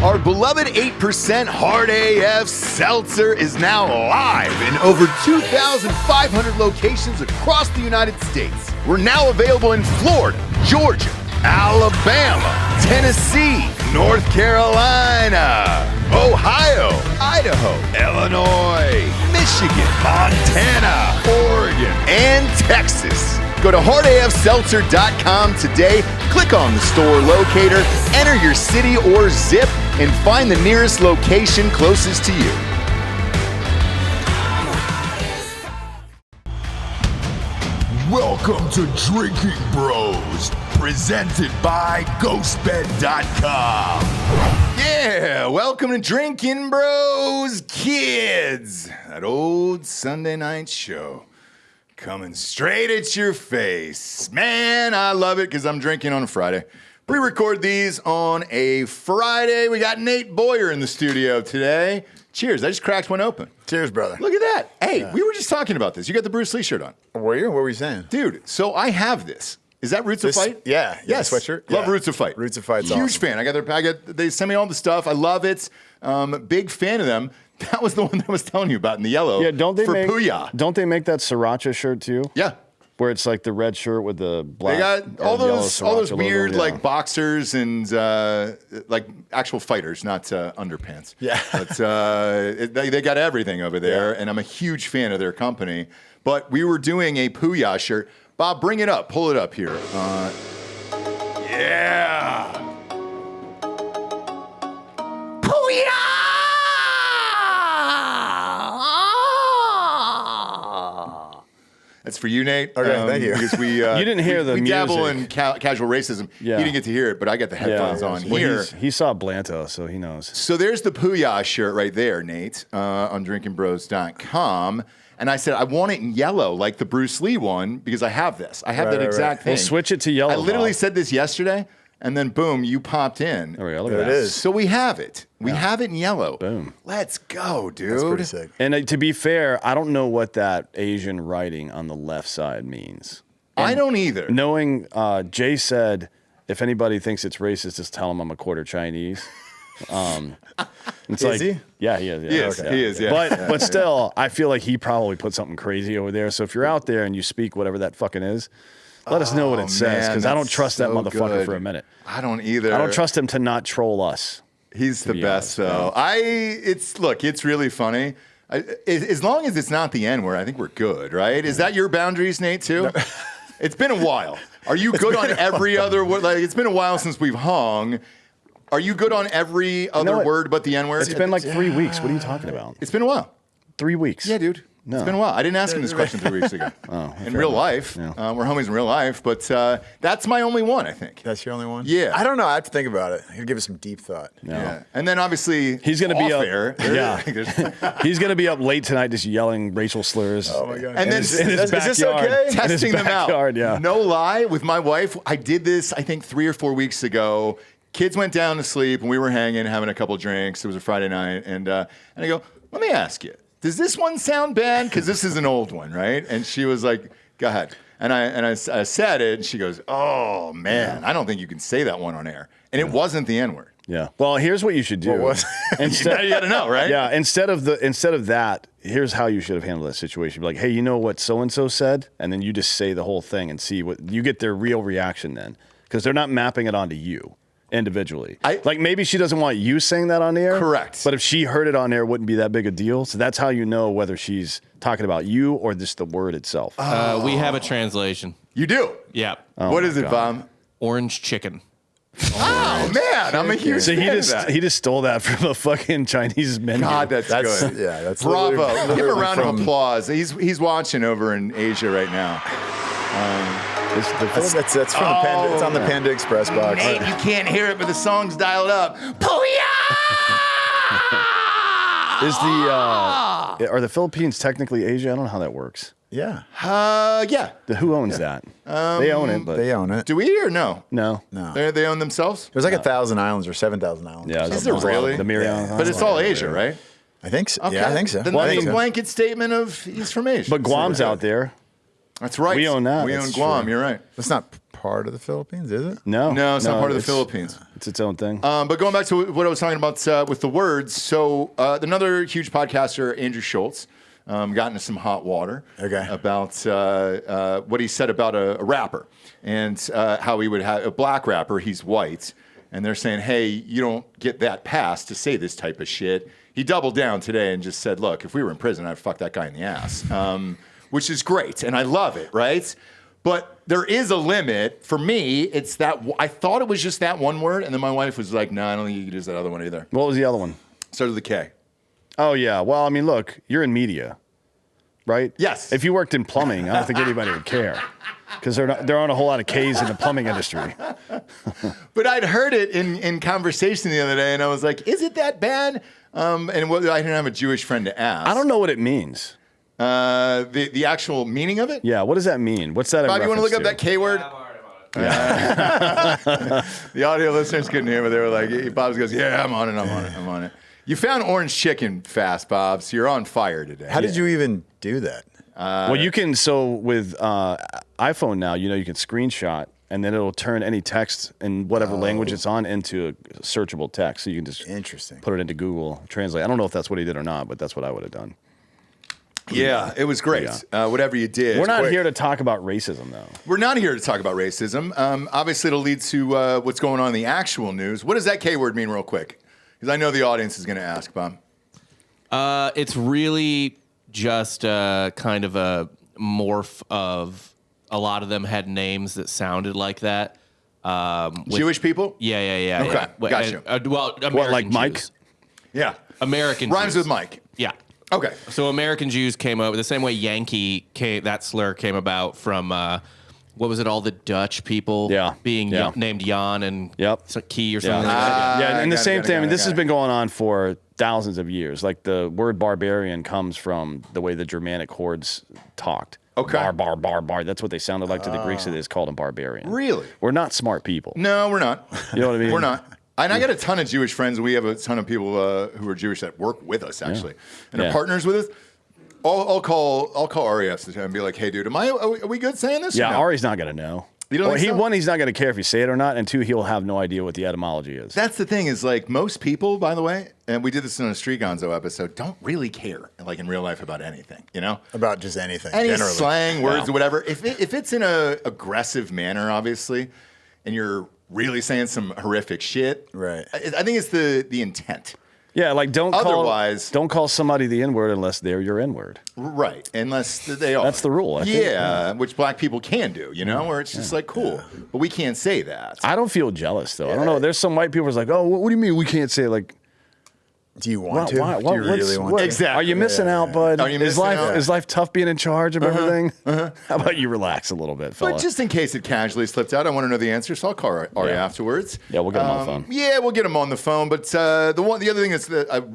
Our beloved 8% Hard AF Seltzer is now live in over 2,500 locations across the United States. We're now available in Florida, Georgia, Alabama, Tennessee, North Carolina, Ohio, Idaho, Illinois, Michigan, Montana, Oregon, and Texas. Go to hardafseltzer.com today, click on the store locator, enter your city or zip, and find the nearest location closest to you. Welcome to Drinking Bros, presented by GhostBed.com. Yeah, welcome to Drinking Bros, kids. That old Sunday night show. Coming straight at your face. Man, I love it because I'm drinking on a Friday. Pre-record these on a Friday. We got Nate Boyer in the studio today. Cheers. I just cracked one open. Cheers, brother. Look at that. Hey, we were just talking about this. You got the Bruce Lee shirt on. Were you? What were you saying? Dude, so I have this. Is that Roots of Fight? Yeah. Yes. Sweatshirt. Love Yeah. Roots of Fight. Roots of Fight's Huge awesome. fan. They send me all the stuff. I love it. Big fan of them. That was the one that I was telling you about in the yellow. Yeah, don't they for make Puya. Don't they make that sriracha shirt too? Yeah. Where it's like the red shirt with the black. They got all or yellow those sriracha weird logo, yeah. like boxers and like actual fighters, not underpants. Yeah. But they got everything over there, and I'm a huge fan of their company. But we were doing a Puya shirt. Bob, bring it up. Pull it up here. Yeah. Puya! That's for you, Nate. Okay, thank you. Because we You didn't hear the we dabble music. in casual racism. Yeah. You didn't get to hear it, but I got the headphones on Well, here. he saw Blanto, so he knows. So there's the Puya shirt right there, Nate, on drinkingbros.com. And I said, I want it in yellow, like the Bruce Lee one, because I have this. I have that exact thing. Well, switch it to yellow. I literally Bob. said this yesterday, and then boom, you popped in. There we go. Look There at it that. is. So we have it. We have it in yellow. Boom. Let's go, dude. That's pretty sick. And to be fair, I don't know what that Asian writing on the left side means. I don't either. Knowing Jay said, if anybody thinks it's racist, just tell them I'm a quarter Chinese. It's Is he? Yeah, he is. Yeah. Yes, Okay. he is, yeah. But still, I feel like he probably put something crazy over there. So if you're out there and you speak whatever that fucking is, let us know what it says, man, because I don't that's trust that so motherfucker good. for a minute. I don't either. I don't trust him to not troll us. He's the be best, honest, though. It's really funny. As long as it's not the N word, I think we're good, right? Is that your boundaries, Nate, too? It's been a while. Are you good on every other word? Like, it's been a while since we've hung. Are you good on every other what? word but the N word? It's been like 3 weeks. What are you talking about? It's been a while. 3 weeks. Yeah, dude. No. It's been a while. I didn't ask him this question 3 weeks ago. In real life. Yeah. We're homies in real life, but that's my only one, I think. That's your only one? Yeah. I don't know. I have to think about it. He'll give it some deep thought. Yeah. And then obviously He's going to be off up. air. Yeah. He's going to be up late tonight just yelling racial slurs. Oh, my God. And then in his is this backyard. okay? In his testing them out. backyard, yeah. No lie, with my wife, I did this, I think 3 or 4 weeks ago. Kids went down to sleep, and we were hanging, having a couple drinks. It was a Friday night, and I go, let me ask you, does this one sound bad? Because this is an old one, right? And she was like, go ahead. And I said it, and she goes, oh, man, I don't think you can say that one on air. And it wasn't the N-word. Yeah. Well, here's what you should do. What was Now you got to know, right? Yeah. Instead of that, here's how you should have handled that situation. Be like, hey, you know what so and so said, and then you just say the whole thing and see what you get their real reaction then, because they're not mapping it onto you individually. Like maybe she doesn't want you saying that on air. Correct. But if she heard it on air, it wouldn't be that big a deal. So that's how you know whether she's talking about you or just the word itself. We have a translation. You do? Yeah. What is it, Bob? Orange chicken. Oh, man, I'm a huge So fan of that. he just stole that from a fucking Chinese menu. God, that's good. Yeah, that's Bravo. literally Give him a round of from- applause. He's watching over in Asia right now. That's from the Panda. It's on the Panda Express box. Nate, you can't hear it, but the song's dialed up. Are the Philippines technically Asia? I don't know how that works. Yeah, Yeah. Who owns that? They own it, but they own it. Do we or no? no. No, They own themselves? there's like 1,000 islands or 7,000 islands. Yeah, Is there really? The Miriam. But it's all Asia, right? I think so. Okay. Yeah, I think so. Then I that's think a so. blanket statement of he's from Asia. But Guam's out there. That's right. We own that. We That's own Guam. true. You're right. It's not part of the Philippines, is it? No, No, it's not part of the Philippines. It's its own thing. But going back to what I was talking about with the words, so another huge podcaster, Andrew Schultz, got into some hot water about what he said about a rapper and how he would have a black rapper, he's white, and they're saying, hey, you don't get that pass to say this type of shit. He doubled down today and just said, look, if we were in prison, I'd fuck that guy in the ass, which is great, and I love it, right? But there is a limit. For me, it's that I thought it was just that one word, and then my wife was like, no, I don't think you could use that other one either. What was the other one? Started with a K. Oh, yeah. Well, I mean, look, you're in media, right? Yes. If you worked in plumbing, I don't think anybody would care because there aren't a whole lot of Ks in the plumbing industry. But I'd heard it in conversation the other day, and I was like, is it that bad? I didn't have a Jewish friend to ask. I don't know what it means. The actual meaning of it? Yeah, what does that mean? What's that? Bob, you want to look up that K word? Yeah. The audio listeners couldn't hear, but they were like, Bob goes, yeah, I'm on it. You found orange chicken fast, Bob, so you're on fire today. How did you even do that? Well, you can, so with iPhone now, you can screenshot and then it'll turn any text in whatever language it's on into a searchable text. So you can just put it into Google Translate. I don't know if that's what he did or not, but that's what I would have done. Yeah, it was great. Yeah. Whatever you did. We're not here to talk about racism, though. We're not here to talk about racism. Obviously, it'll lead to what's going on in the actual news. What does that K word mean real quick? Because I know the audience is going to ask, Bob. It's really just kind of a morph of a lot of them had names that sounded like that. Jewish people? Yeah. Okay, gotcha. American What, like Jews. Mike? Yeah. American Rhymes Jews. with Mike. Yeah. Okay. So American Jews came up the same way Yankee came. That slur came about from what was it? All the Dutch people being named Jan and Key or something like that. Yeah, and the same thing. I mean, this has been going on for thousands of years. Like the word barbarian comes from the way the Germanic hordes talked. Okay. Bar. That's what they sounded like to the Greeks. So they just called them barbarian. Really? We're not smart people. No, we're not. You know what I mean? We're not. And I got a ton of Jewish friends. We have a ton of people who are Jewish that work with us, actually, and are partners with us. I'll call REF and be like, hey, dude, are we good saying this? Yeah, or no? Ari's not going to know. You don't think so? One, he's not going to care if you say it or not, and two, he'll have no idea what the etymology is. That's the thing is, like, most people, by the way, and we did this in a Street Gonzo episode, don't really care, like, in real life about anything, you know? About just anything, Any generally. slang, words, or whatever. If it's in a aggressive manner, obviously, and you're really saying some horrific shit, right? I think it's the intent. Yeah, like don't call somebody the N-word unless they're your N-word. Right, unless they are. That's the rule, I think. Yeah, which black people can do, you know, where it's just like, cool. But we can't say that. I don't feel jealous, though. I don't know. There's some white people who's like, oh, what do you mean we can't say it? Like, do you want to? Why? Do you really want to? Exactly. Are you missing out, bud? Are you missing out? Is life tough being in charge of everything? How about you relax a little bit, fella? But just in case it casually slipped out, I want to know the answer, so I'll call Ari afterwards. Yeah, we'll get him on the phone. Yeah, we'll get him on the phone. But the other thing that's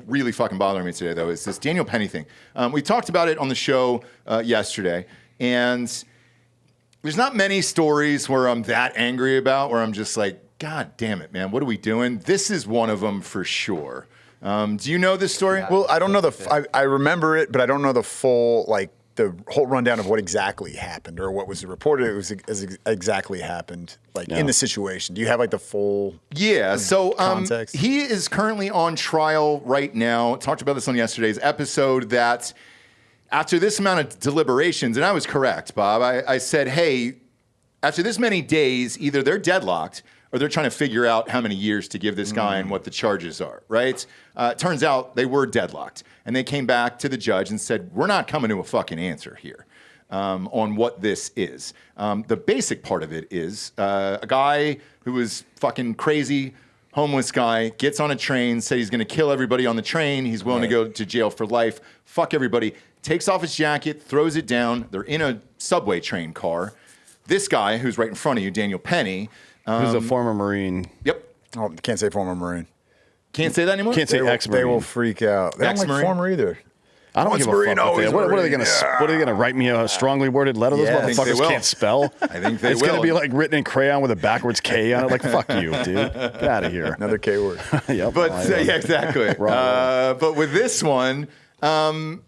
really fucking bothering me today, though, is this Daniel Penny thing. We talked about it on the show yesterday, and there's not many stories where I'm that angry about, where I'm just like, God damn it, man, what are we doing? This is one of them for sure. Do you know this story? Well, I don't know I remember it, but I don't know the full, like, the whole rundown of what exactly happened or what was reported. It was exactly happened, like, in the situation. Do you have, like, the full context? He is currently on trial right now. Talked about this on yesterday's episode, that after this amount of deliberations, and I was correct, Bob, I said, hey, after this many days, either they're deadlocked or they're trying to figure out how many years to give this guy and what the charges are, right? Turns out they were deadlocked. And they came back to the judge and said, we're not coming to a fucking answer here on what this is. The basic part of it is a guy who was fucking crazy, homeless guy, gets on a train, said he's going to kill everybody on the train. He's willing to go to jail for life, fuck everybody, takes off his jacket, throws it down. They're in a subway train car. This guy, who's right in front of you, Daniel Penny, who's a former Marine. Yep. Oh, can't say former Marine. Can't say that anymore? Can't say ex-Marine. They will freak out. They don't like Ex-Marine? former either. I don't give a fuck. What are they going to? What are they going to write me a strongly worded letter? Those I think they motherfuckers will. can't spell. I think they it's will. going to be like written in crayon with a backwards K on it. Like, fuck you, dude. Get out of here. Another K word. Yep. But yeah, exactly. Right. But with this one,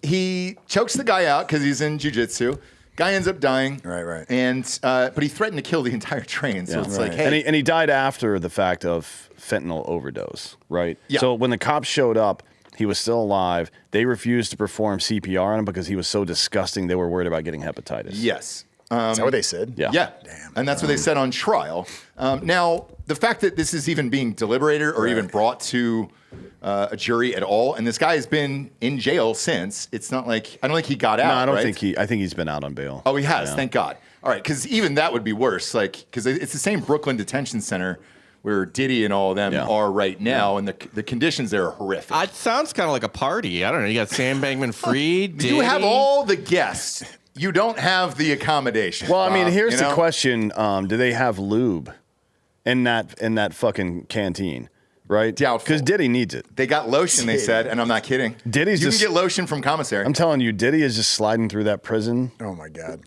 he chokes the guy out because he's in jiu-jitsu. Guy ends up dying. Right. And but he threatened to kill the entire train. So it's like, hey. And he died after the fact of fentanyl overdose, right? Yeah. So when the cops showed up, he was still alive. They refused to perform CPR on him because he was so disgusting they were worried about getting hepatitis. Yes. Is that what they said? Yeah. Damn. And that's what they said on trial. Now, the fact that this is even being deliberated or even brought to a jury at all, and this guy has been in jail since. It's not like I don't think he got out. No, I don't right? think I think he's been out on bail. Oh, he has. Thank God. All right, because even that would be worse. Like, because it's the same Brooklyn detention center where Diddy and all of them are right now, and the conditions there are horrific. It sounds kind of like a party. I don't know. You got Sam Bankman-Fried. You have all the guests. You don't have the accommodation. Well, I mean, here's the question: do they have lube in that fucking canteen? Right? Doubtful. Because Diddy needs it. They got lotion, they said, and I'm not kidding. You can get lotion from commissary. I'm telling you, Diddy is just sliding through that prison. Oh my God.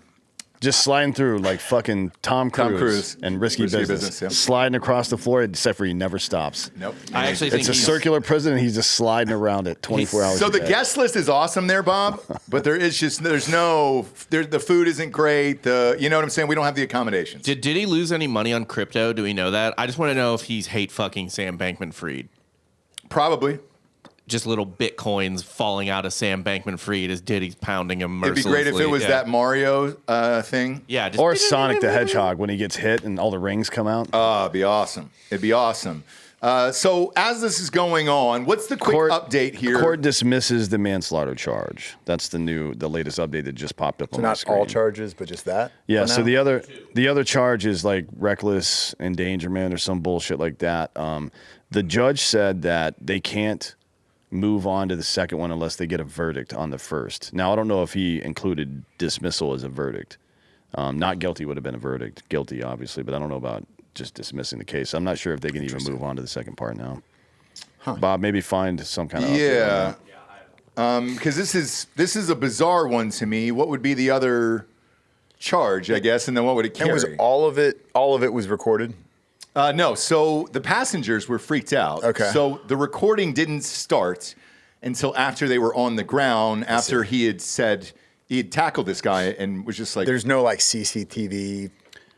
Just sliding through like fucking Tom Cruise and Risky Business. Yeah. Sliding across the floor, except for he never stops. Nope. I actually think It's a circular prison, and he's just sliding around it 24 hours So a the day. guest list is awesome there, Bob, but the food isn't great. You know what I'm saying? We don't have the accommodations. Did he lose any money on crypto? Do we know that? I just want to know if he's hate fucking Sam Bankman-Fried. Probably. Just little bitcoins falling out of Sam Bankman-Fried as Diddy's pounding him It'd mercilessly. be great if it was that Mario thing. Yeah. Or Sonic the Hedgehog when he gets hit and all the rings come out. It'd be awesome. It'd be awesome. So as this is going on, what's the quick update here? Court dismisses the manslaughter charge. That's the latest update that just popped up on my screen. Not all charges, but just that? Yeah, so the other charge is like reckless endangerment or some bullshit like that. The judge said that they can't move on to the second one unless they get a verdict on the first. Now, I don't know if he included dismissal as a verdict. Not guilty would have been a verdict. Guilty, obviously, but I don't know about just dismissing the case. I'm not sure if they can even move on to the second part now. Bob, maybe find some kind of update on that. Because this is a bizarre one to me. What would be the other charge, I guess, and then what would it carry? And was all of it was recorded? No. So the passengers were freaked out. Okay. So the recording didn't start until after they were on the ground, after he had said he had tackled this guy and was just like, there's no like CCTV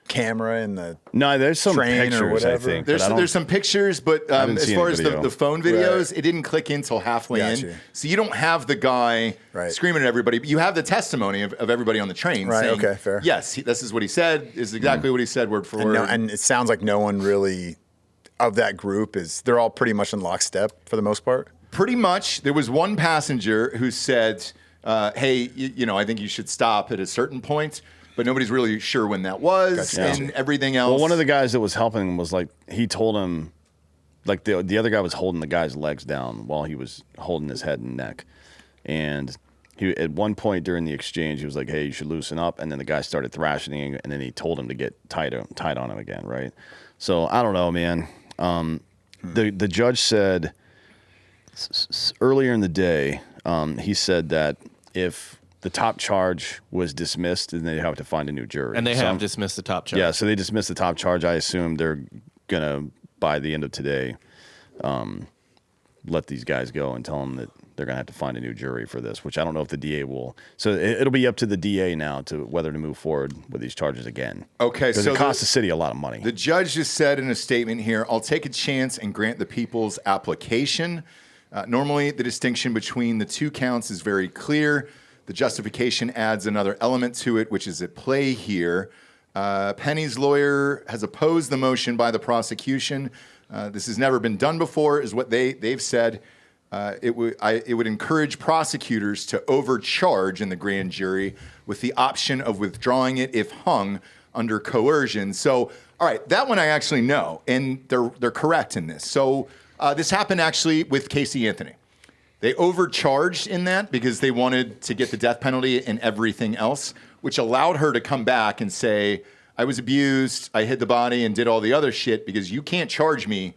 camera in the there's some train pictures, or whatever. I think. There's some pictures, but as far as the phone videos, it didn't click in until halfway in. So you don't have the guy screaming at everybody, but you have the testimony of everybody on the train saying, okay, fair. Yes, this is what he said, is exactly what he said word for word. And it sounds like no one really of that group they're all pretty much in lockstep for the most part. Pretty much. There was one passenger who said, hey, I think you should stop at a certain point. But nobody's really sure when that was, and everything else. Well, one of the guys that was helping him was like, he told him, like the other guy was holding the guy's legs down while he was holding his head and neck. And he at one point during the exchange, he was like, hey, you should loosen up. And then the guy started thrashing him, and then he told him to get tight on him again, right? So I don't know, man. The judge said earlier in the day, he said that if the top charge was dismissed, and they have to find a new jury. And they have dismissed the top charge. Yeah, so they dismissed the top charge. I assume they're going to, by the end of today, let these guys go and tell them that they're going to have to find a new jury for this, which I don't know if the DA will. So it'll be up to the DA now to whether to move forward with these charges again. Okay, because it costs the city a lot of money. The judge just said in a statement here, I'll take a chance and grant the people's application. Normally, the distinction between the two counts is very clear. The justification adds another element to it, which is at play here. Penny's lawyer has opposed the motion by the prosecution. This has never been done before, is what they've said. It would encourage prosecutors to overcharge in the grand jury with the option of withdrawing it if hung under coercion. So, all right, that one I actually know, and they're correct in this. So this happened actually with Casey Anthony. They overcharged in that because they wanted to get the death penalty and everything else, which allowed her to come back and say, I was abused, I hid the body and did all the other shit because you can't charge me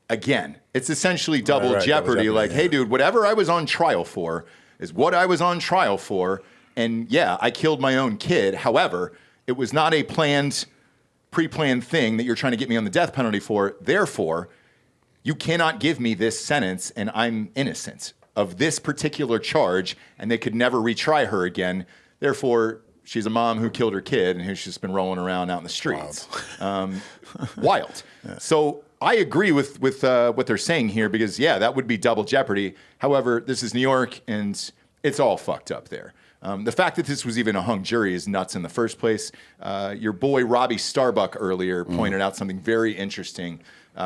again. It's essentially double jeopardy. Like, hey, dude, whatever I was on trial for is what I was on trial for. And yeah, I killed my own kid. However, it was not a pre-planned thing that you're trying to get me on the death penalty for. Therefore, you cannot give me this sentence, and I'm innocent of this particular charge, and they could never retry her again. Therefore, she's a mom who killed her kid and who's just been rolling around out in the streets. Wild. Yeah. So I agree with what they're saying here because, yeah, that would be double jeopardy. However, this is New York, and it's all fucked up there. The fact that this was even a hung jury is nuts in the first place. Your boy Robbie Starbuck earlier pointed out something very interesting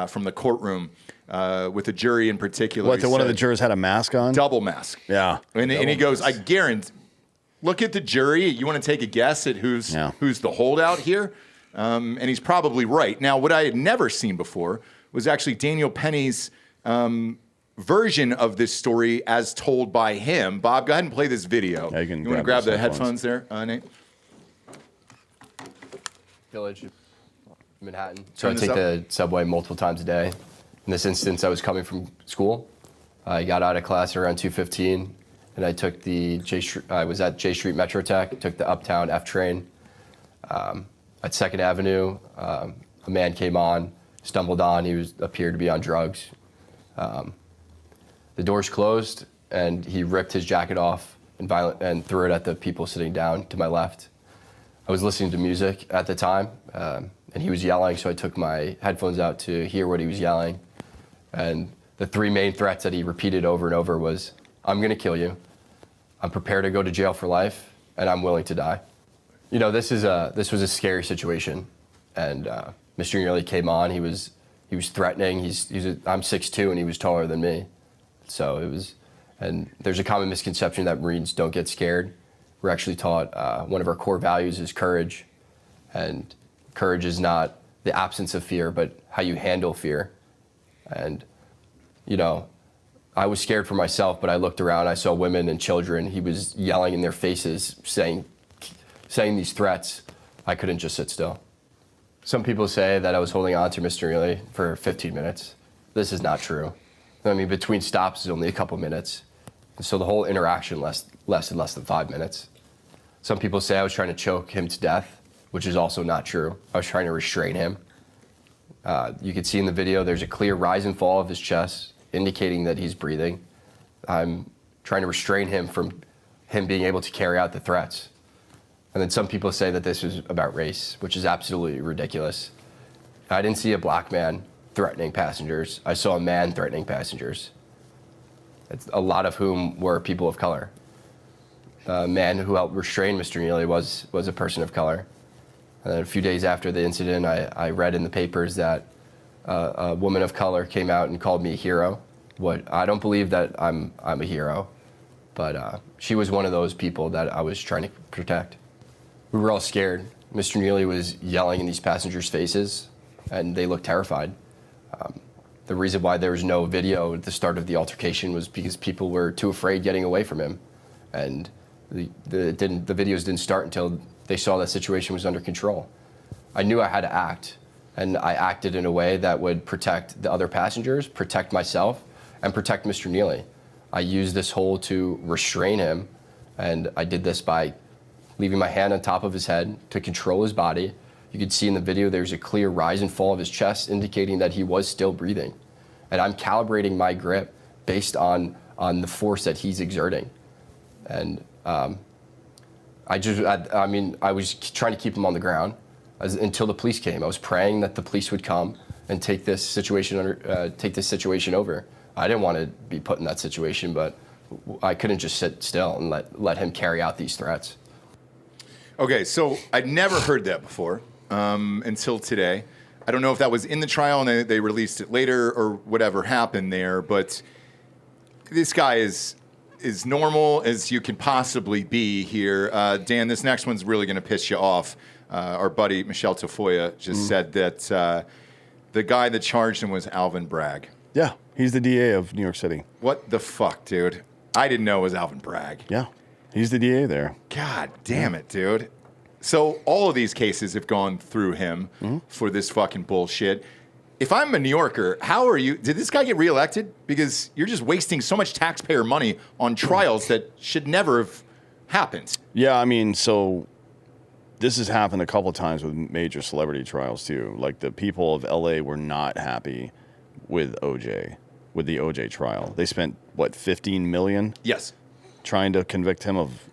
from the courtroom with the jury in particular. What, one of the jurors had a mask on? Double mask. Yeah. And he goes, I guarantee, look at the jury. You want to take a guess at who's the holdout here? And he's probably right. Now, what I had never seen before was actually Daniel Penny's version of this story as told by him. Bob, go ahead and play this video. Yeah, you want to grab the headphones there, Nate? Village, Manhattan. So I take the subway multiple times a day. In this instance, I was coming from school. I got out of class around 2:15, and I took I was at J Street Metro Tech, took the Uptown F train. At 2nd Avenue, a man came on, stumbled on. He appeared to be on drugs. The doors closed, and he ripped his jacket off and threw it at the people sitting down to my left. I was listening to music at the time, and he was yelling, so I took my headphones out to hear what he was yelling. And the three main threats that he repeated over and over was, I'm gonna kill you, I'm prepared to go to jail for life, and I'm willing to die. You know, this was a scary situation, and Mr. Nearly came on. He was threatening. I'm 6'2", and he was taller than me. So it was, and there's a common misconception that Marines don't get scared. We're actually taught one of our core values is courage, and courage is not the absence of fear, but how you handle fear. And, you know, I was scared for myself, but I looked around, I saw women and children. He was yelling in their faces, saying these threats. I couldn't just sit still. Some people say that I was holding on to Mr. Nearly for 15 minutes. This is not true. I mean, between stops is only a couple minutes. So the whole interaction lasted less than 5 minutes. Some people say I was trying to choke him to death, which is also not true. I was trying to restrain him. You can see in the video, there's a clear rise and fall of his chest, indicating that he's breathing. I'm trying to restrain him from him being able to carry out the threats. And then some people say that this was about race, which is absolutely ridiculous. I didn't see a black man threatening passengers. I saw a man threatening passengers, a lot of whom were people of color. The man who helped restrain Mr. Nearly was a person of color. And then a few days after the incident, I read in the papers that a woman of color came out and called me a hero. I don't believe that I'm a hero, but she was one of those people that I was trying to protect. We were all scared. Mr. Nearly was yelling in these passengers' faces, and they looked terrified. The reason why there was no video at the start of the altercation was because people were too afraid getting away from him. And the videos didn't start until they saw that situation was under control. I knew I had to act, and I acted in a way that would protect the other passengers, protect myself, and protect Mr. Nearly. I used this hole to restrain him, and I did this by leaving my hand on top of his head to control his body. You can see in the video there's a clear rise and fall of his chest, indicating that he was still breathing. And I'm calibrating my grip based on the force that he's exerting. And I was trying to keep him on the ground until the police came. I was praying that the police would come and take this situation over. I didn't want to be put in that situation, but I couldn't just sit still and let him carry out these threats. Okay, so I'd never heard that before until today. I don't know if that was in the trial and they released it later or whatever happened there, but this guy is normal as you can possibly be here. Dan, this next one's really going to piss you off. Our buddy Michelle Tafoya just said that the guy that charged him was Alvin Bragg. Yeah, he's the DA of New York City. What the fuck, dude? I didn't know it was Alvin Bragg. Yeah, he's the DA there. God damn it, dude. So all of these cases have gone through him for this fucking bullshit. If I'm a New Yorker, how are you? Did this guy get reelected? Because you're just wasting so much taxpayer money on trials that should never have happened. Yeah, I mean, so this has happened a couple of times with major celebrity trials too. Like the people of LA were not happy with the OJ trial. They spent what, $15 million? Yes. Trying to convict him of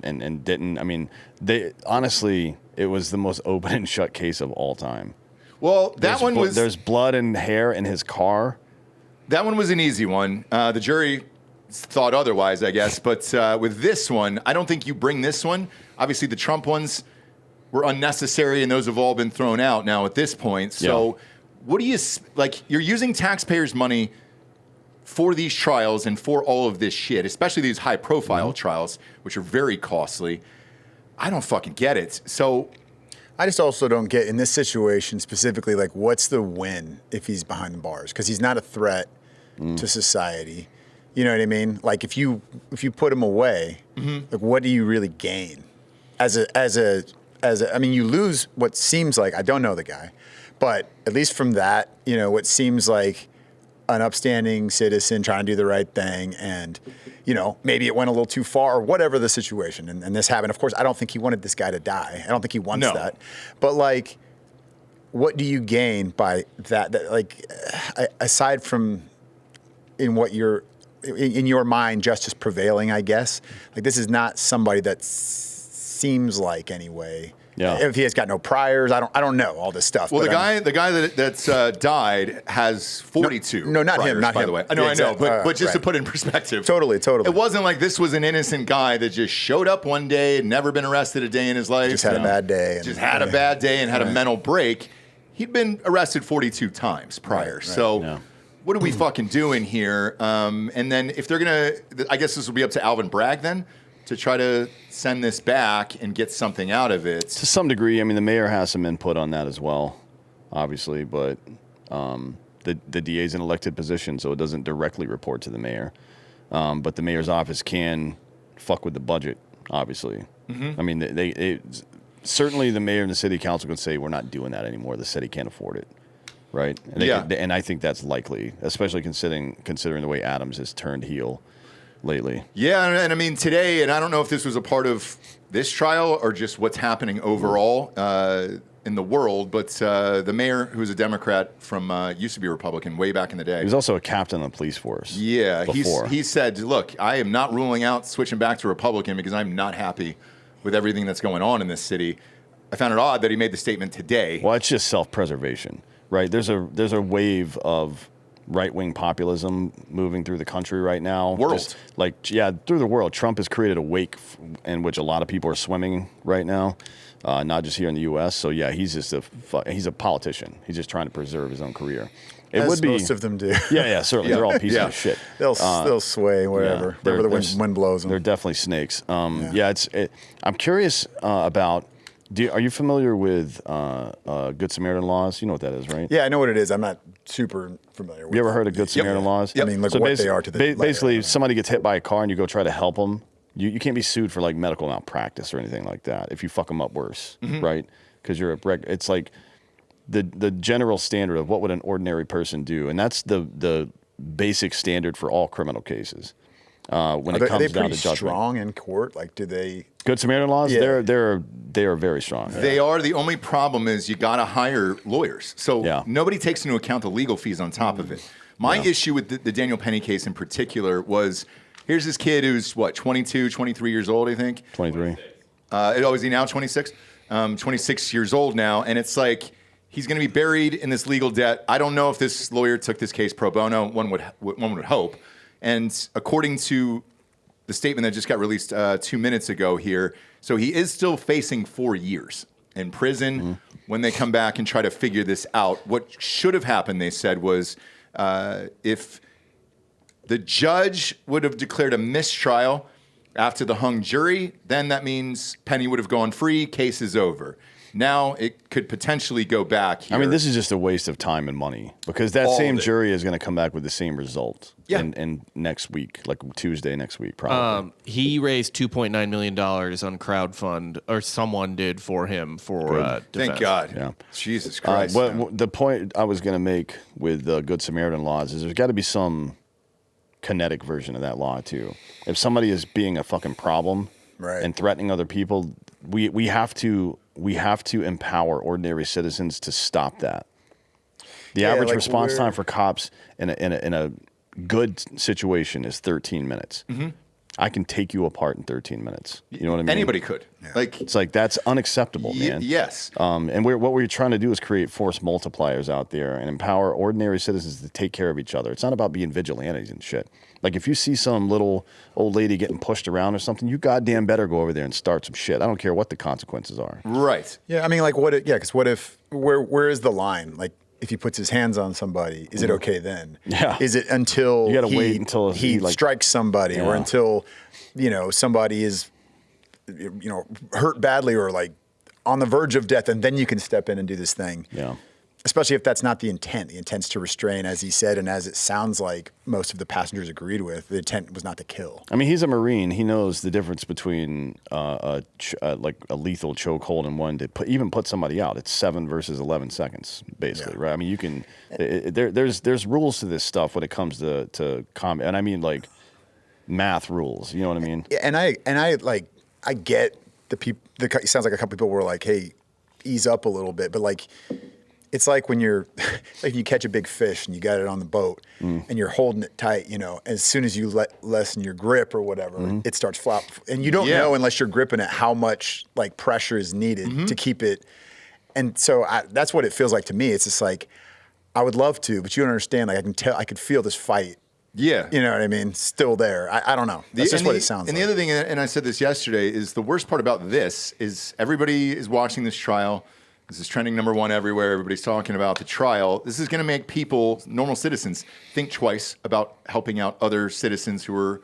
and didn't. I mean, they honestly, it was the most open and shut case of all time. Well, there's blood and hair in his car. That one was an easy one. The jury thought otherwise, I guess. But with this one, I don't think you bring this one. Obviously, the Trump ones were unnecessary, and those have all been thrown out now at this point. So what do you, like, you're using taxpayers' money for these trials and for all of this shit, especially these high-profile trials, which are very costly. I don't fucking get it. So I just also don't get, in this situation specifically, like, what's the win if he's behind the bars? Because he's not a threat to society. You know what I mean? Like, if you put him away, like, what do you really gain? I mean, you lose what seems like, I don't know the guy, but at least from that, you know, what seems like an upstanding citizen trying to do the right thing, and, you know, maybe it went a little too far, or whatever the situation, and this happened. Of course, I don't think he wanted this guy to die. I don't think he wants that. But, like, what do you gain by that like, aside from in what you're, in your mind, justice prevailing, I guess? Like, this is not somebody that seems like, anyway. Yeah. If he has got no priors, I don't know all this stuff. Well, the guy that's died has 42. No, not priors, him. Not by him. the way. I know, Exactly. but just to put in perspective, totally. It wasn't like this was an innocent guy that just showed up one day, had never been arrested a day in his life, just had a bad day, and had a mental break. He'd been arrested 42 times prior. Right. So. What are we fucking doing here? And then if they're gonna, I guess this will be up to Alvin Bragg then, to try to send this back and get something out of it. To some degree, I mean, the mayor has some input on that as well, obviously, but the DA is an elected position, so it doesn't directly report to the mayor. But the mayor's office can fuck with the budget, obviously. I mean, they certainly the mayor and the city council can say, we're not doing that anymore. The city can't afford it. Right? And and I think that's likely, especially considering the way Adams has turned heel lately. Yeah, and I mean, today, and I don't know if this was a part of this trial or just what's happening overall in the world, but the mayor, who's a Democrat from, used to be a Republican way back in the day. He was also a captain of the police force. Yeah, he said, look, I am not ruling out switching back to Republican because I'm not happy with everything that's going on in this city. I found it odd that he made the statement today. Well, it's just self-preservation. Right, there's a wave of right-wing populism moving through the country right now. Through the world. Trump has created a wake in which a lot of people are swimming right now, not just here in the U.S. So yeah, he's a politician. He's just trying to preserve his own career. Most of them do. Yeah, certainly. They're all pieces of shit. They'll sway wherever the wind blows them. They're definitely snakes. I'm curious about. Are you familiar with Good Samaritan laws? You know what that is, right? Yeah, I know what it is. I'm not super familiar with it. You ever heard of Good Samaritan laws? Yep. I mean, look what they are to the basically, if somebody gets hit by a car and you go try to help them, you can't be sued for, like, medical malpractice or anything like that if you fuck them up worse, right? Because it's like the general standard of what would an ordinary person do, and that's the basic standard for all criminal cases. When it comes down to judgment. Are they strong in court? Like, do they? Good Samaritan laws? Yeah. They are very strong. They are. The only problem is you got to hire lawyers. So nobody takes into account the legal fees on top of it. My issue with the Daniel Penny case in particular was, here's this kid who's, 22, 23 years old, I think? 23. Is he now 26? 26 years old now. And it's like, he's going to be buried in this legal debt. I don't know if this lawyer took this case pro bono. One would hope. And according to the statement that just got released 2 minutes ago here, so he is still facing 4 years in prison when they come back and try to figure this out. What should have happened, they said, was if the judge would have declared a mistrial after the hung jury, then that means Penny would have gone free, case is over. Now it could potentially go back here. I mean, this is just a waste of time and money because that same jury is going to come back with the same result in next week, like Tuesday next week, probably. He raised $2.9 million on crowdfund, or someone did for him for defense. Thank God. Yeah. Jesus Christ. The point I was going to make with Good Samaritan laws is there's got to be some kinetic version of that law too. If somebody is being a fucking problem and threatening other people, we have to empower ordinary citizens to stop that. The average response time for cops in a good situation is 13 minutes. I can take you apart in 13 minutes. You know what I mean? Anybody could. Yeah. Like it's like that's unacceptable, man. Yes. And what we're trying to do is create force multipliers out there and empower ordinary citizens to take care of each other. It's not about being vigilantes and shit. Like if you see some little old lady getting pushed around or something, you goddamn better go over there and start some shit. I don't care what the consequences are. Right. Yeah. I mean, like because what if where is the line? Like if he puts his hands on somebody, is it okay then? Yeah. Is it until you got to wait until he strikes somebody or until somebody is hurt badly or like on the verge of death, and then you can step in and do this thing. Yeah. Especially if that's not the intent. The intent's to restrain, as he said, and as it sounds like most of the passengers agreed with. The intent was not to kill. I mean, he's a Marine. He knows the difference between like a lethal chokehold and one to even put somebody out. It's 7 versus 11 seconds, basically, right? I mean, you can. There's rules to this stuff when it comes to combat, and I mean like math rules. You know what I mean? Yeah, and I get the people. It sounds like a couple people were like, "Hey, ease up a little bit," but like. It's like when you're, like you catch a big fish and you got it on the boat and you're holding it tight, as soon as you lessen your grip or whatever, it starts flop. And you don't know unless you're gripping it how much like pressure is needed to keep it. And so that's what it feels like to me. It's just like, I would love to, but you don't understand. Like I could feel this fight. Yeah. You know what I mean? Still there. I don't know. That's just what it sounds like. And the other thing, and I said this yesterday, is the worst part about this is everybody is watching this trial. This is trending number 1 everywhere. Everybody's talking about the trial. This is going to make people, normal citizens, think twice about helping out other citizens who are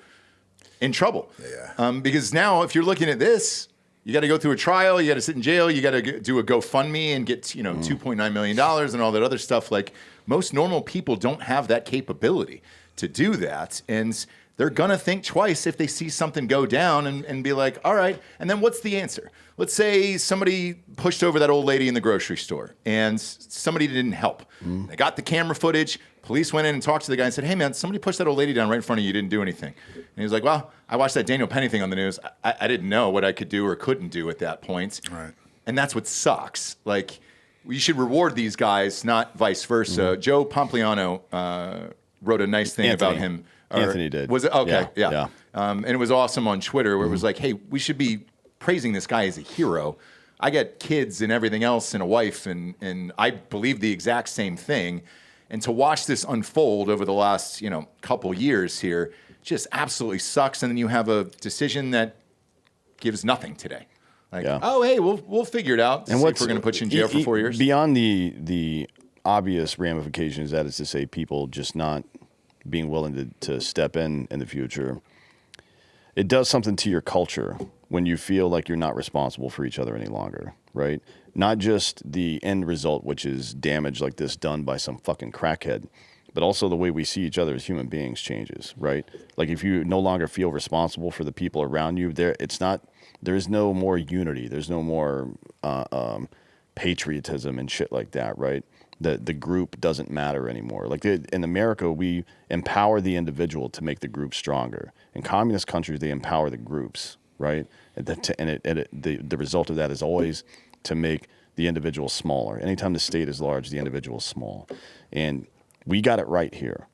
in trouble. Yeah. Because now, if you're looking at this, you got to go through a trial. You got to sit in jail. You got to do a GoFundMe and get $2.9 million and all that other stuff. Like most normal people don't have that capability to do that, and they're gonna think twice if they see something go down and be like, all right. And then what's the answer? Let's say somebody pushed over that old lady in the grocery store and somebody didn't help. They got the camera footage. Police went in and talked to the guy and said, hey man, somebody pushed that old lady down right in front of you. You didn't do anything. And he was like, well, I watched that Daniel Penny thing on the news. I didn't know what I could do or couldn't do at that point. Right. And that's what sucks. Like you should reward these guys, not vice versa. Joe Pompliano wrote a nice thing about him. Anthony did. Was it? Okay, yeah. And it was awesome on Twitter where it was like, hey, we should be praising this guy as a hero. I got kids and everything else and a wife, and I believe the exact same thing. And to watch this unfold over the last, couple years here just absolutely sucks. And then you have a decision that gives nothing today. Like, oh, hey, we'll figure it out. And we're going to put you in jail for 4 years. Beyond the obvious ramifications, that is to say, people just not being willing to step in the future, it does something to your culture when you feel like you're not responsible for each other any longer, right? Not just the end result, which is damage like this done by some fucking crackhead, but also the way we see each other as human beings changes, right? Like if you no longer feel responsible for the people around you, there is no more unity. There's no more patriotism and shit like that, right? The group doesn't matter anymore. Like in America, we empower the individual to make the group stronger. In communist countries, they empower the groups, right? And the result of that is always to make the individual smaller. Anytime the state is large, the individual is small. And we got it right here.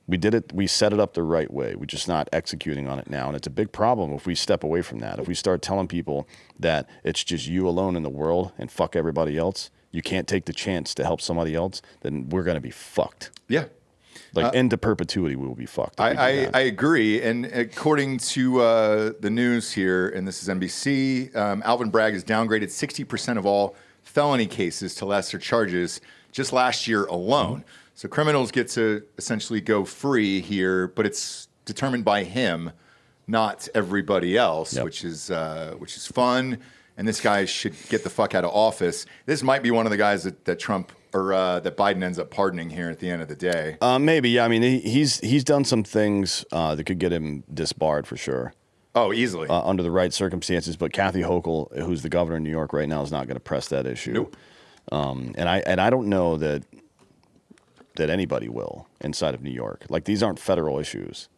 We did it. We set it up the right way. We're just not executing on it now. And it's a big problem if we step away from that. If we start telling people that it's just you alone in the world and fuck everybody else, you can't take the chance to help somebody else, then we're going to be fucked. Yeah. Like into perpetuity, we will be fucked. I agree. And according to the news here, and this is NBC, Alvin Bragg has downgraded 60% of all felony cases to lesser charges just last year alone. So criminals get to essentially go free here, but it's determined by him, not everybody else, which is fun. And this guy should get the fuck out of office. This might be one of the guys that Trump or that Biden ends up pardoning here at the end of the day. Maybe, yeah. I mean, he's done some things that could get him disbarred for sure. Oh, easily. Under the right circumstances. But Kathy Hochul, who's the governor of New York right now, is not going to press that issue. Nope. And I don't know that anybody will inside of New York. Like, these aren't federal issues.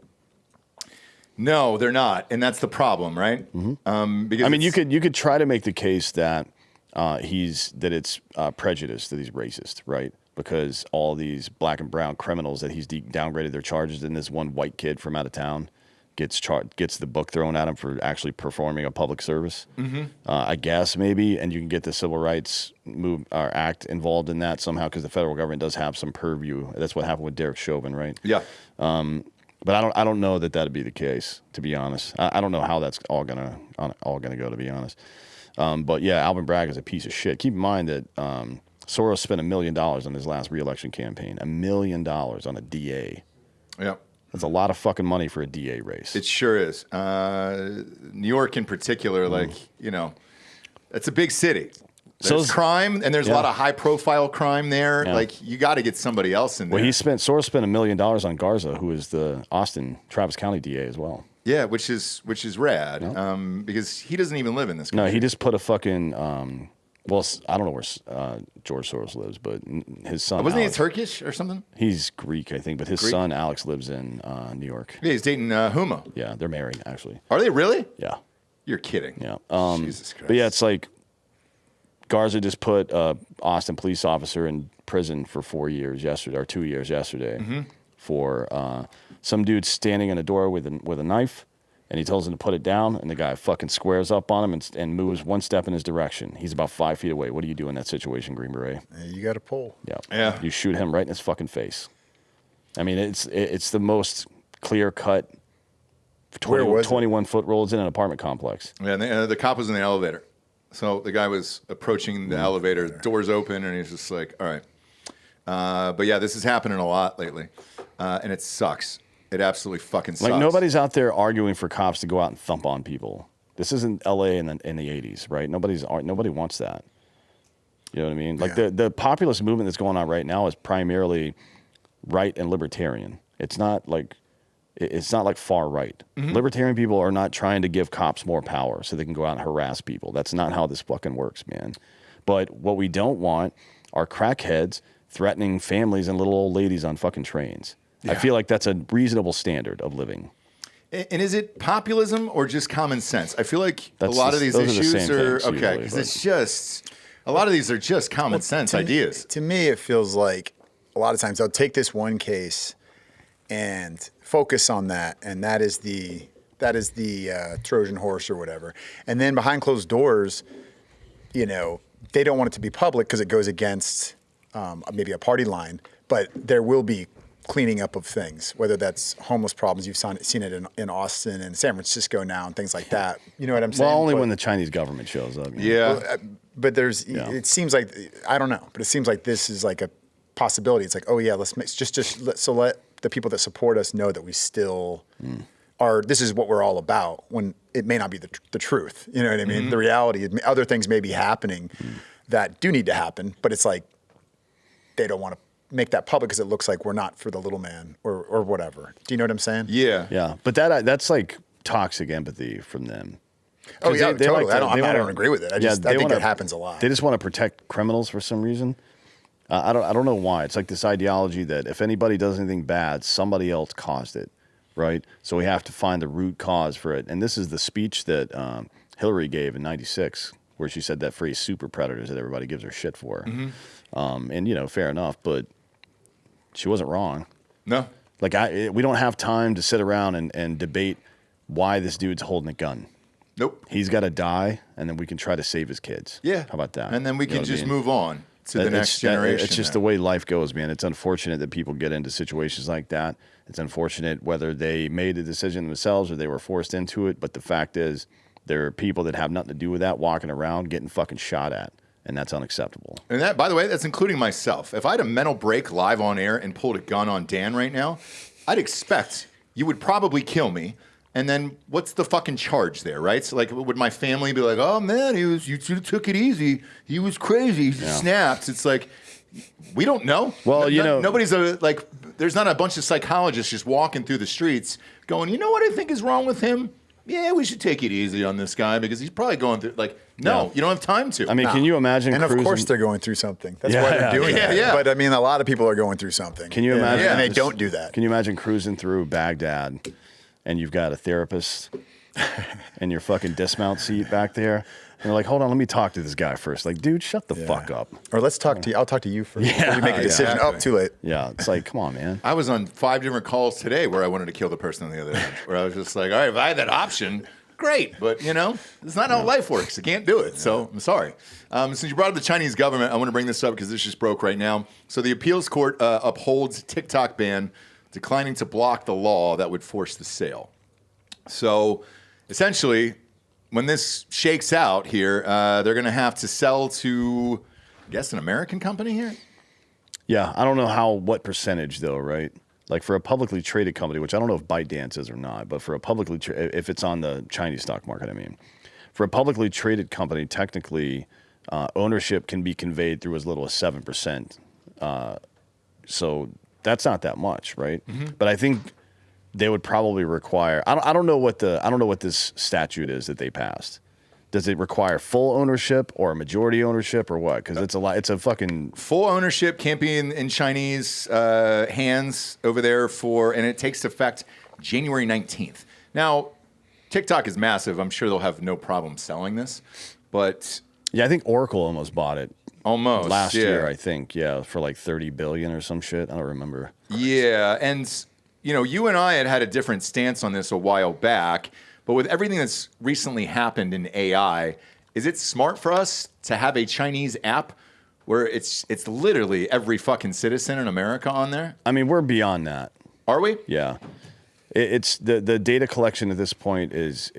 No, they're not, and that's the problem, right? Mm-hmm. Because I mean, you could try to make the case that it's prejudice that he's racist, right? Because all these black and brown criminals that he's downgraded their charges, and this one white kid from out of town gets the book thrown at him for actually performing a public service. I guess maybe, and you can get the Civil Rights Act involved in that somehow because the federal government does have some purview. That's what happened with Derek Chauvin, right? Yeah. But I don't know that that'd be the case, to be honest. I don't know how that's all gonna go, to be honest. But yeah, Alvin Bragg is a piece of shit. Keep in mind that Soros spent $1 million on his last re-election campaign. $1 million on a DA. Yeah. That's a lot of fucking money for a DA race. It sure is. New York in particular, it's a big city. There's crime, and there's a lot of high-profile crime there. Yeah. Like, you got to get somebody else in there. Well, Soros spent $1 million on Garza, who is the Travis County DA as well. Yeah, which is rad, because he doesn't even live in this country. No, he just put a fucking. I don't know where George Soros lives, but his son. Wasn't Alex, he Turkish or something? He's Greek, I think, but his son Alex lives in New York. Yeah, he's dating Huma. Yeah, they're married actually. Are they really? Yeah. You're kidding. Yeah. Jesus Christ. But yeah, it's like Garza just put Austin police officer in prison for 2 years yesterday for some dude standing in a door with a knife. And he tells him to put it down, and the guy fucking squares up on him and moves one step in his direction. He's about 5 feet away. What do you do in that situation, Green Beret? You got to pull. Yeah. You shoot him right in his fucking face. I mean, it's the most clear-cut 21-foot rolls in an apartment complex. Yeah, and the cop was in the elevator. So the guy was approaching the elevator, doors open, and he's just like, all right. But yeah, this is happening a lot lately, and it sucks. It absolutely fucking sucks. Like, nobody's out there arguing for cops to go out and thump on people. This isn't L.A. in the 80s, right? Nobody wants that. You know what I mean? Like, the populist movement that's going on right now is primarily right and libertarian. It's not like far right. Libertarian people are not trying to give cops more power so they can go out and harass people. That's not how this fucking works, man. But what we don't want are crackheads threatening families and little old ladies on fucking trains. Yeah. I feel like that's a reasonable standard of living. And is it populism or just common sense? I feel like a lot of these issues are okay, because it's just a lot of these are just common sense ideas. To me, it feels like a lot of times they'll take this one case and focus on that, and that is the Trojan horse or whatever. And then behind closed doors, they don't want it to be public because it goes against maybe a party line, but there will be cleaning up of things, whether that's homeless problems. You've seen it in Austin and San Francisco now and things like that. You know what I'm saying? Well, only when the Chinese government shows up. Yeah. Well, but it seems like, I don't know, but it seems like this is like a possibility. It's like, oh yeah, let's let the people that support us know that we still are, this is what we're all about, when it may not be the truth. You know what I mean? The reality, other things may be happening that do need to happen, but it's like, they don't want to make that public because it looks like we're not for the little man or whatever. Do you know what I'm saying? Yeah. Yeah. But that's like toxic empathy from them. Oh yeah, they totally. like I don't agree with it. I think that happens a lot. They just want to protect criminals for some reason. I don't know why. It's like this ideology that if anybody does anything bad, somebody else caused it, right? So we have to find the root cause for it. And this is the speech that Hillary gave in '96, where she said that phrase "super predators" that everybody gives her shit for. And fair enough, but she wasn't wrong. No. Like, we don't have time to sit around and debate why this dude's holding a gun. Nope. He's got to die, and then we can try to save his kids. Yeah. How about that? And then we can just move on to the next generation. It's just the way life goes, man. It's unfortunate that people get into situations like that. It's unfortunate whether they made the decision themselves or they were forced into it. But the fact is, there are people that have nothing to do with that walking around getting fucking shot at. And that's unacceptable. And that, by the way, that's including myself. If I had a mental break live on air and pulled a gun on Dan right now, I'd expect you would probably kill me. And then what's the fucking charge there, right? So, like, would my family be like, oh, man, you should have took it easy. He was crazy. He snapped. It's like, we don't know. Well, nobody's there's not a bunch of psychologists just walking through the streets going, you know what I think is wrong with him? Yeah, we should take it easy on this guy because he's probably going through, no, you don't have time to. I mean, can you imagine And of course they're going through something. That's why they're doing it. Yeah. But I mean, a lot of people are going through something. Can you imagine? And they don't do that. Can you imagine cruising through Baghdad and you've got a therapist in your fucking dismount seat back there they're like, hold on, let me talk to this guy first. Like, dude, shut the fuck up. Or let's talk to you. I'll talk to you first. Before you make a decision. exactly. Oh, too late. Yeah, it's like, come on, man. I was on 5 different calls today where I wanted to kill the person on the other end. Where I was just like, all right, if I had that option, great. But, it's not how life works. I can't do it. So I'm sorry. Since you brought up the Chinese government, I want to bring this up because this just broke right now. So the appeals court upholds TikTok ban, declining to block the law that would force the sale. So essentially, when this shakes out here, they're going to have to sell to, I guess, an American company here? Yeah, I don't know what percentage, though, right? Like for a publicly traded company, which I don't know if ByteDance is or not, but for a publicly, if it's on the Chinese stock market, I mean. For a publicly traded company, technically, ownership can be conveyed through as little as 7%. So that's not that much, right? Mm-hmm. But I think they would probably require. I don't know what this statute is that they passed. Does it require full ownership or majority ownership or what? Because it's a lot. It's a fucking full ownership can't be in Chinese hands over there and it takes effect January 19th. Now, TikTok is massive. I'm sure they'll have no problem selling this, but yeah, I think Oracle almost bought it. Almost last year, I think, for like $30 billion or some shit. I don't remember. Yeah, and you and I had a different stance on this a while back, but with everything that's recently happened in AI, is it smart for us to have a Chinese app where it's literally every fucking citizen in America on there? I mean, we're beyond that. Are we? Yeah. It's the data collection at this point is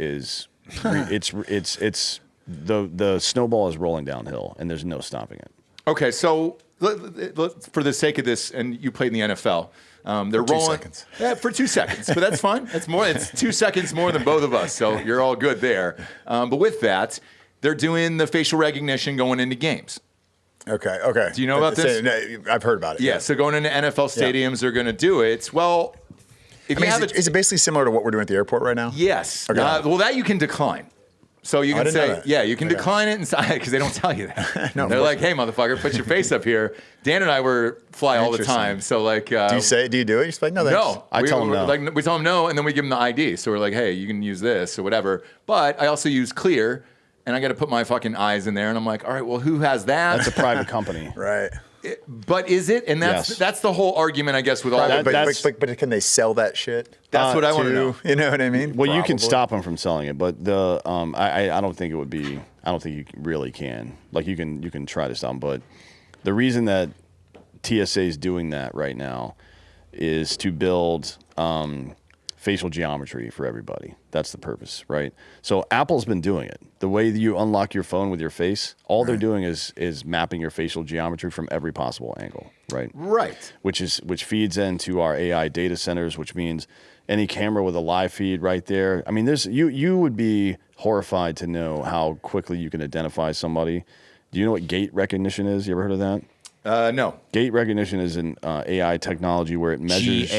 the snowball is rolling downhill and there's no stopping it. Okay, so for the sake of this, and you played in the NFL. They're for 2 rolling seconds. Yeah, for 2 seconds, but that's fine. It's 2 seconds more than both of us, so you're all good there. But with that, they're doing the facial recognition going into games. Okay. Do you know about this? I've heard about it. Yeah. So going into NFL stadiums, they're going to do it. Well, if you have is it basically similar to what we're doing at the airport right now? Yes. Okay. Well, that you can decline. So you can say, you can decline it because they don't tell you that. No, they're like, hey, motherfucker, put your face up here. Dan and I fly all the time. So like, do you do it? You're like, no, thanks. No. I tell them no. Like, we tell them no, and then we give them the ID. So we're like, hey, you can use this or whatever. But I also use Clear, and I got to put my fucking eyes in there. And I'm like, all right, well, who has that? That's a private company. Right. But is it? And that's the whole argument, I guess, with all of it. But can they sell that shit? That's what I want to know. You know what I mean? Well, you can stop them from selling it, but I don't think it would be. I don't think you really can. Like you can try to stop them, but the reason that TSA is doing that right now is to build facial geometry for everybody. That's the purpose, right? So Apple's been doing it. The way that you unlock your phone with your face, all they're doing is mapping your facial geometry from every possible angle, right? Right. Which feeds into our AI data centers, which means any camera with a live feed right there. I mean, you would be horrified to know how quickly you can identify somebody. Do you know what gait recognition is? You ever heard of that? No. Gait recognition is an AI technology where it measures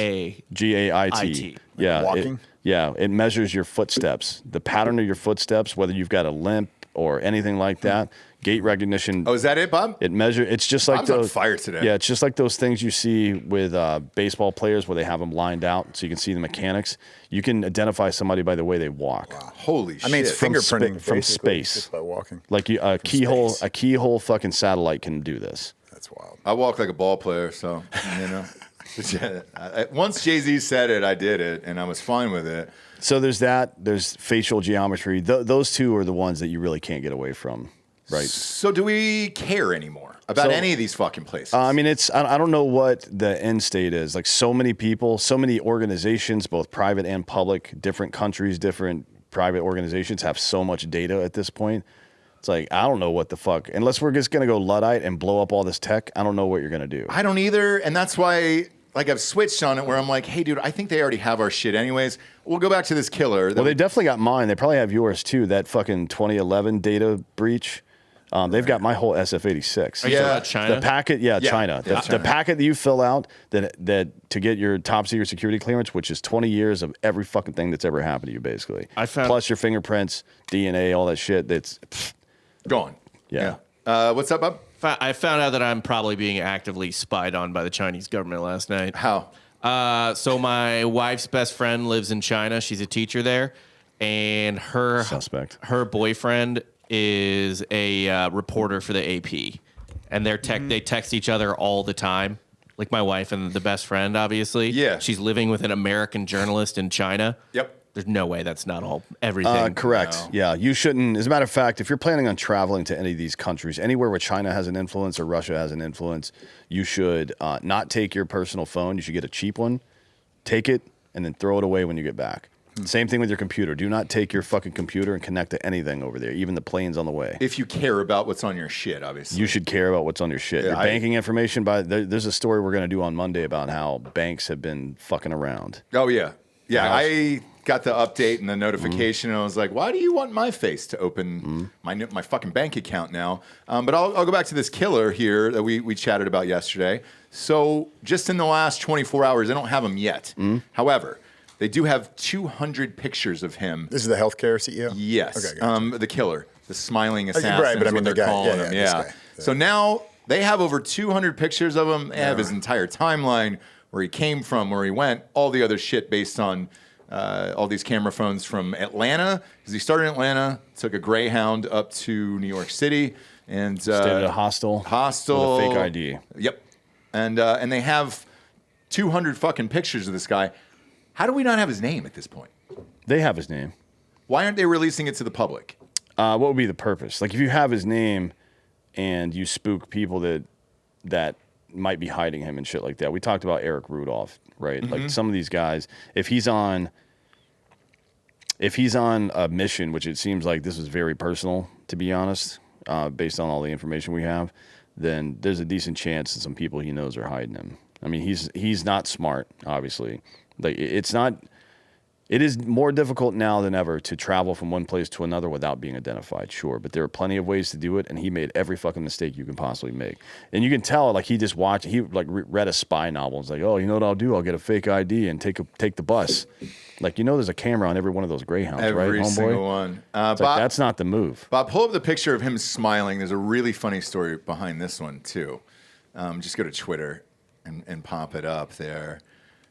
G-A-I-T. Yeah, walking? It measures your footsteps, the pattern of your footsteps, whether you've got a limp or anything like that. Gait recognition. Oh, is that it, Bob? It's just like Bob's on fire today. Yeah, it's just like those things you see with baseball players where they have them lined out so you can see the mechanics. You can identify somebody by the way they walk. Wow. Holy shit. I mean, it's fingerprinting from space. Just by walking. Like a keyhole fucking satellite can do this. That's wild. I walk like a ball player, so, Once Jay-Z said it, I did it, and I was fine with it. So there's that. There's facial geometry. Those two are the ones that you really can't get away from, right? So do we care anymore about any of these fucking places? I mean, I don't know what the end state is. Like so many people, so many organizations, both private and public, different countries, different private organizations have so much data at this point. It's like, I don't know what the fuck. Unless we're just going to go Luddite and blow up all this tech, I don't know what you're going to do. I don't either. And that's why, I've switched on it where I'm like, hey, dude, I think they already have our shit anyways. We'll go back to this killer. Well, they definitely got mine. They probably have yours too. That fucking 2011 data breach. They've got my whole SF-86. Are you talking about China? The packet, China. The packet that you fill out that to get your top secret security clearance, which is 20 years of every fucking thing that's ever happened to you, basically. Plus your fingerprints, DNA, all that shit. That's gone. Yeah. What's up, Bob? I found out that I'm probably being actively spied on by the Chinese government last night. How? So my wife's best friend lives in China. She's a teacher there, and her Suspect. her boyfriend is a reporter for the AP, and they text each other all the time. Like my wife and the best friend, obviously. Yeah. She's living with an American journalist in China. Yep. There's no way that's not all everything. Correct. No. Yeah, you shouldn't. As a matter of fact, if you're planning on traveling to any of these countries, anywhere where China has an influence or Russia has an influence, you should not take your personal phone. You should get a cheap one, take it, and then throw it away when you get back. Same thing with your computer. Do not take your fucking computer and connect to anything over there, even the planes on the way. If you care about what's on your shit, obviously. You should care about what's on your shit. Yeah, Your banking information. There's a story we're going to do on Monday about how banks have been fucking around. Oh, yeah. Yeah, I got the update and the notification, and I was like, why do you want my face to open my fucking bank account now? But I'll go back to this killer here that we chatted about yesterday. So just in the last 24 hours, I don't have him yet. However, they do have 200 pictures of him. This is the healthcare CEO? Yes. Okay, gotcha. The killer, the smiling assassin. Right, but I mean, they're calling him. this guy. So now they have over 200 pictures of him. They have his entire timeline, where he came from, where he went, all the other shit based on all these camera phones from Atlanta. Because he started in Atlanta, took a Greyhound up to New York City, and Stayed at a hostel. With a fake ID. Yep. And they have 200 fucking pictures of this guy. How do we not have his name at this point? They have his name. Why aren't they releasing it to the public? What would be the purpose? Like, if you have his name and you spook people that might be hiding him and shit like that. We talked about Eric Rudolph, right? Like, some of these guys, if he's on a mission, which it seems like this is very personal, to be honest, based on all the information we have, then there's a decent chance that some people he knows are hiding him. I mean, he's not smart, obviously. Like, it is more difficult now than ever to travel from one place to another without being identified, sure. But there are plenty of ways to do it, and he made every fucking mistake you can possibly make. And you can tell, like, he read a spy novel. It's like, oh, you know what I'll do? I'll get a fake ID and take the bus. Like, there's a camera on every one of those Greyhounds, right, homeboy? Every single one. Bob, that's not the move. Bob, pull up the picture of him smiling. There's a really funny story behind this one, too. Just go to Twitter and pop it up there.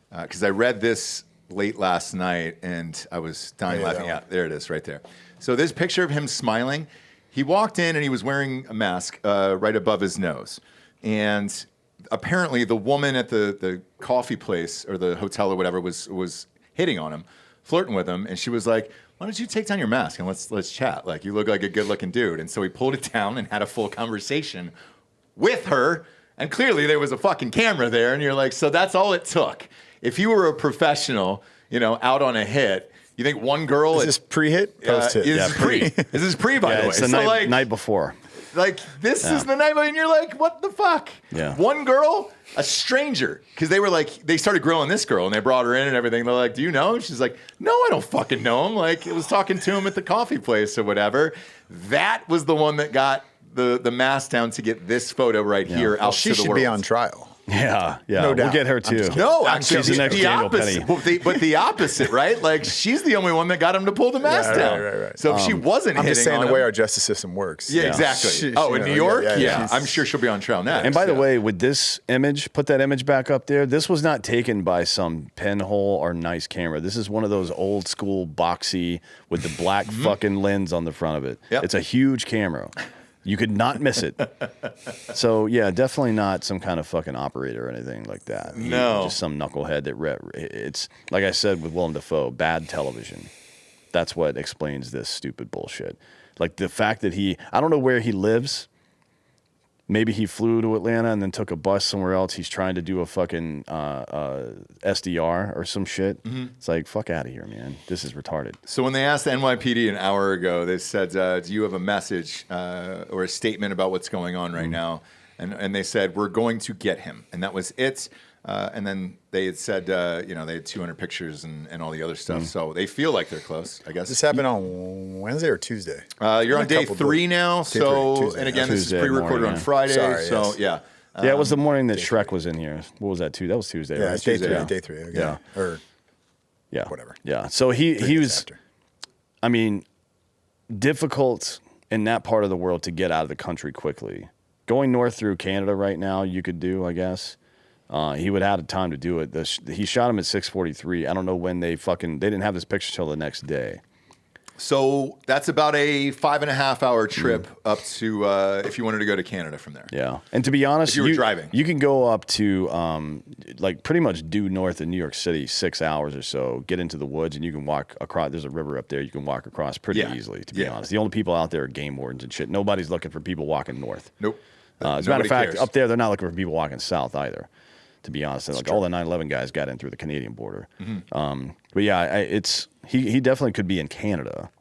Because I read this late last night, and I was dying laughing out. There it is, right there. So this picture of him smiling, he walked in and he was wearing a mask right above his nose. And apparently the woman at the coffee place or the hotel or whatever was hitting on him, flirting with him, and she was like, why don't you take down your mask and let's chat? Like, you look like a good-looking dude. And so he pulled it down and had a full conversation with her, and clearly there was a fucking camera there, and you're like, so that's all it took. If you were a professional, out on a hit, you think one girl... Is this pre-hit? Post-hit. This is pre, by the way. It's the night before. Like, this is the night, and you're like, what the fuck? Yeah. One girl, a stranger, because they started grilling this girl, and they brought her in and everything. They're like, do you know him? She's like, no, I don't fucking know him. Like, it was talking to him at the coffee place or whatever. That was the one that got the mask down to get this photo right here out to the world. She should be on trial. Yeah. No doubt. We'll get her too. No, actually, she's the next Daniel opposite. Penny. But the opposite, right? Like, she's the only one that got him to pull the mask down. Right. So if she wasn't I'm hitting just saying on the way him, our justice system works. Yeah, exactly. In New York? Yeah. I'm sure she'll be on trial next. And by the way, with this image, put that image back up there. This was not taken by some pinhole or nice camera. This is one of those old school boxy with the black fucking lens on the front of it. Yep. It's a huge camera. You could not miss it. So, yeah, definitely not some kind of fucking operator or anything like that. No. Just some knucklehead it's, like I said with Willem Dafoe, bad television. That's what explains this stupid bullshit. Like, the fact that I don't know where he lives. Maybe he flew to Atlanta and then took a bus somewhere else. He's trying to do a fucking SDR or some shit. It's like, fuck out of here, man. This is retarded. So when they asked the NYPD an hour ago, they said, do you have a message or a statement about what's going on right now? And they said, we're going to get him. And that was it. And then they had said, they had 200 pictures and all the other stuff. So they feel like they're close, I guess. This happened on Wednesday or Tuesday? You're on day 3 now. Tuesday. And again, this Tuesday is pre-recorded morning, on Friday. Sorry, so, yes. yeah. Yeah, it was the morning that Shrek was in here. What was that, Tuesday? That was Tuesday, Yeah, right? it's day Tuesday, 3. yeah. Day 3. Okay. Yeah. Or Yeah. whatever. Yeah. So he was, after. I mean, difficult in that part of the world to get out of the country quickly. Going north through Canada right now, you could do, I guess. He would have had time to do it. He shot him at 6:43. I don't know when they didn't have this picture till the next day. So that's about a 5.5 hour trip up to if you wanted to go to Canada from there. Yeah, and to be honest, if you were driving, you can go up to like pretty much due north of New York City, 6 hours or so. Get into the woods, and you can walk across. There's a river up there. You can walk across pretty easily. To be honest, the only people out there are game wardens and shit. Nobody's looking for people walking north. Nope. As a matter of fact, up there they're not looking for people walking south either. To be honest, like all the 9/11 guys got in through the Canadian border. But yeah, he definitely could be in Canada,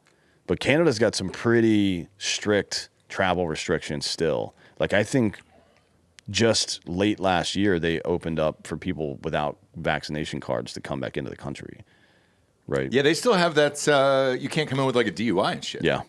but Canada's got some pretty strict travel restrictions still. Like I think just late last year they opened up for people without vaccination cards to come back into the country. Right? Yeah, they still have that. You can't come in with like a DUI and shit. Yeah.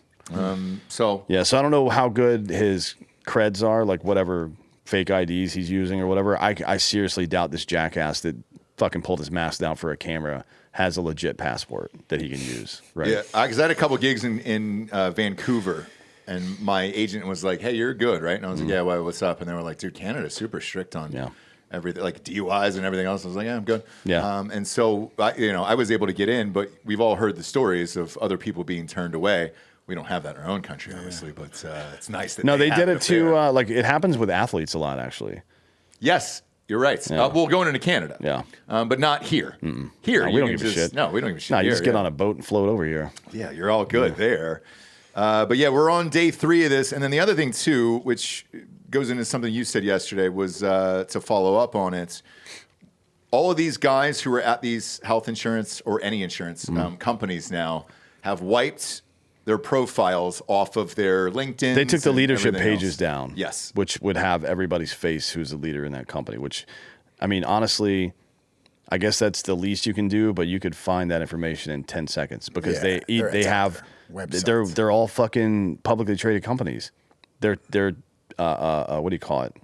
So I don't know how good his creds are, like whatever fake IDs he's using or whatever. I seriously doubt this jackass that fucking pulled his mask down for a camera has a legit passport that he can use, right? Yeah, because I had a couple gigs in Vancouver, and my agent was like, "Hey, you're good, right?" And I was like, "Yeah, what's up?" And they were like, "Dude, Canada's super strict on everything, like DUIs and everything else." I was like, "Yeah, I'm good." Yeah. And so I was able to get in, but we've all heard the stories of other people being turned away. We don't have that in our own country, obviously, but it's nice that they did it too. Like it happens with athletes a lot, actually. Yes, you're right. Yeah. Well, going into Canada, but not here. Here, no, we don't give a shit. No, we don't give a shit. No, you just get on a boat and float over here. Yeah, you're all good there. But yeah, we're on day 3 of this, and then the other thing too, which goes into something you said yesterday, was to follow up on it. All of these guys who are at these health insurance or any insurance companies now have wiped their profiles off of their LinkedIn. They took the leadership pages down. Yes. Which would have everybody's face who's the leader in that company, which, I mean, honestly, I guess that's the least you can do, but you could find that information in 10 seconds because they're all fucking publicly traded companies. They're what do you call it?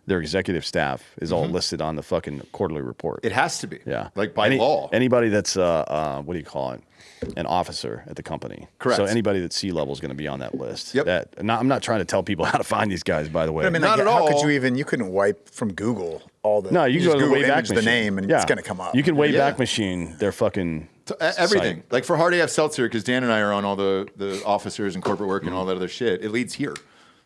Their executive staff is all listed on the fucking quarterly report. It has to be. Yeah. Like by law. Anybody that's, what do you call it? An officer at the company. Correct. So anybody that's C-level is going to be on that list. Yep. I'm not trying to tell people how to find these guys, by the way. I mean, not at how all. could you couldn't wipe from Google all the... No, you can go to the Google Wayback image Machine. the name, and it's going to come up. You can Wayback Machine their fucking everything. site. Like for Hard AF Seltzer, because Dan and I are on all the officers and corporate work and all that other shit, it leads here.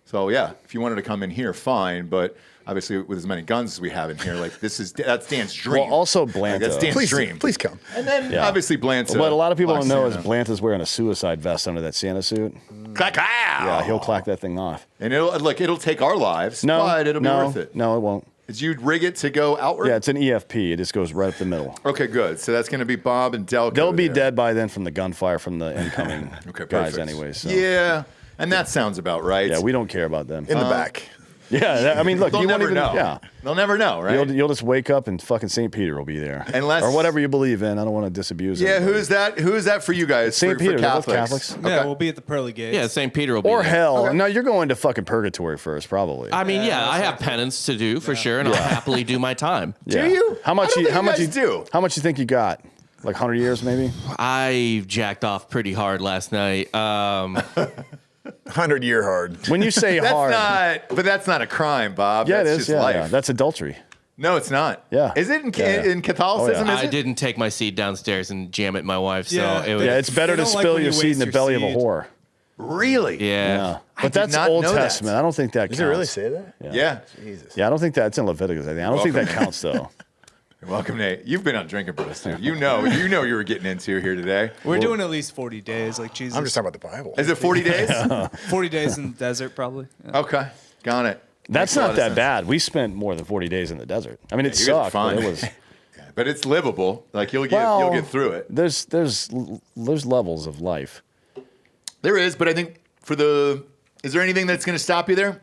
So yeah, if you wanted to come in here, fine, but obviously with as many guns as we have in here, like that's Dan's dream. Well, also Blanta. Like, that's Dan's dream. Please come. And then obviously Blanta. What a lot of people don't know is Santa. Blanta's wearing a suicide vest under that Santa suit. Clack, Yeah, he'll clack that thing off. And it'll take our lives, but it'll be worth it. No, it won't. Did you rig it to go outward? Yeah, it's an EFP. It just goes right up the middle. Okay, good. So that's going to be Bob and Delco. They'll be dead by then from the gunfire from the incoming guys perfect. anyway. So. Yeah, and that sounds about right. Yeah, we don't care about them. In the back. Yeah, I mean, look, They'll you never won't even know. Yeah, they'll never know, right? you'll just wake up and fucking St. Peter will be there, Unless or whatever you believe in. I don't want to disabuse. Yeah, anybody. who is that? Who is that for you guys? St. For Peter, they're both Catholics. Catholics. Yeah, we'll be at the pearly gates. Yeah, St. Peter will be Or there. hell. No, you're going to fucking purgatory first, probably. I mean, I have penance to do for sure, and I'll happily do my time. Yeah. Do you? How much? I don't think How you much guys you do? How much you think you got? Like 100 years, maybe. I jacked off pretty hard last night. 100-year hard. When you say hard, But that's not a crime, Bob. yeah, that's it is. just Yeah, life. yeah, that's adultery. No, it's not. Yeah. Is it in Yeah. Catholicism? Oh, yeah. Is I it? didn't take my seed downstairs and jam it my wife, so Yeah. it was. Yeah, it's better They to don't like spill when your you seed in the waste belly your of a seed. whore. Really? Yeah. But did that's not Old know that. Testament. I don't think that counts. Does it really say that? Yeah. Jesus. Yeah, I don't think that's in Leviticus. I don't think that counts though. Welcome, Nate. You've been on Drinkin Bros, dude. You know you were getting into here today. We're doing at least 40 days, like Jesus. I'm just talking about the Bible. Is it 40 days? 40 days in the desert, probably. Yeah. Okay. Got it. That's Makes a lot not of that sense. bad. We spent more than 40 days in the desert. I mean, it you guys are sucked, fine. but it was. But it's livable. Like you'll Well, get through it. There's levels of life. There is, but I think is there anything that's going to stop you there?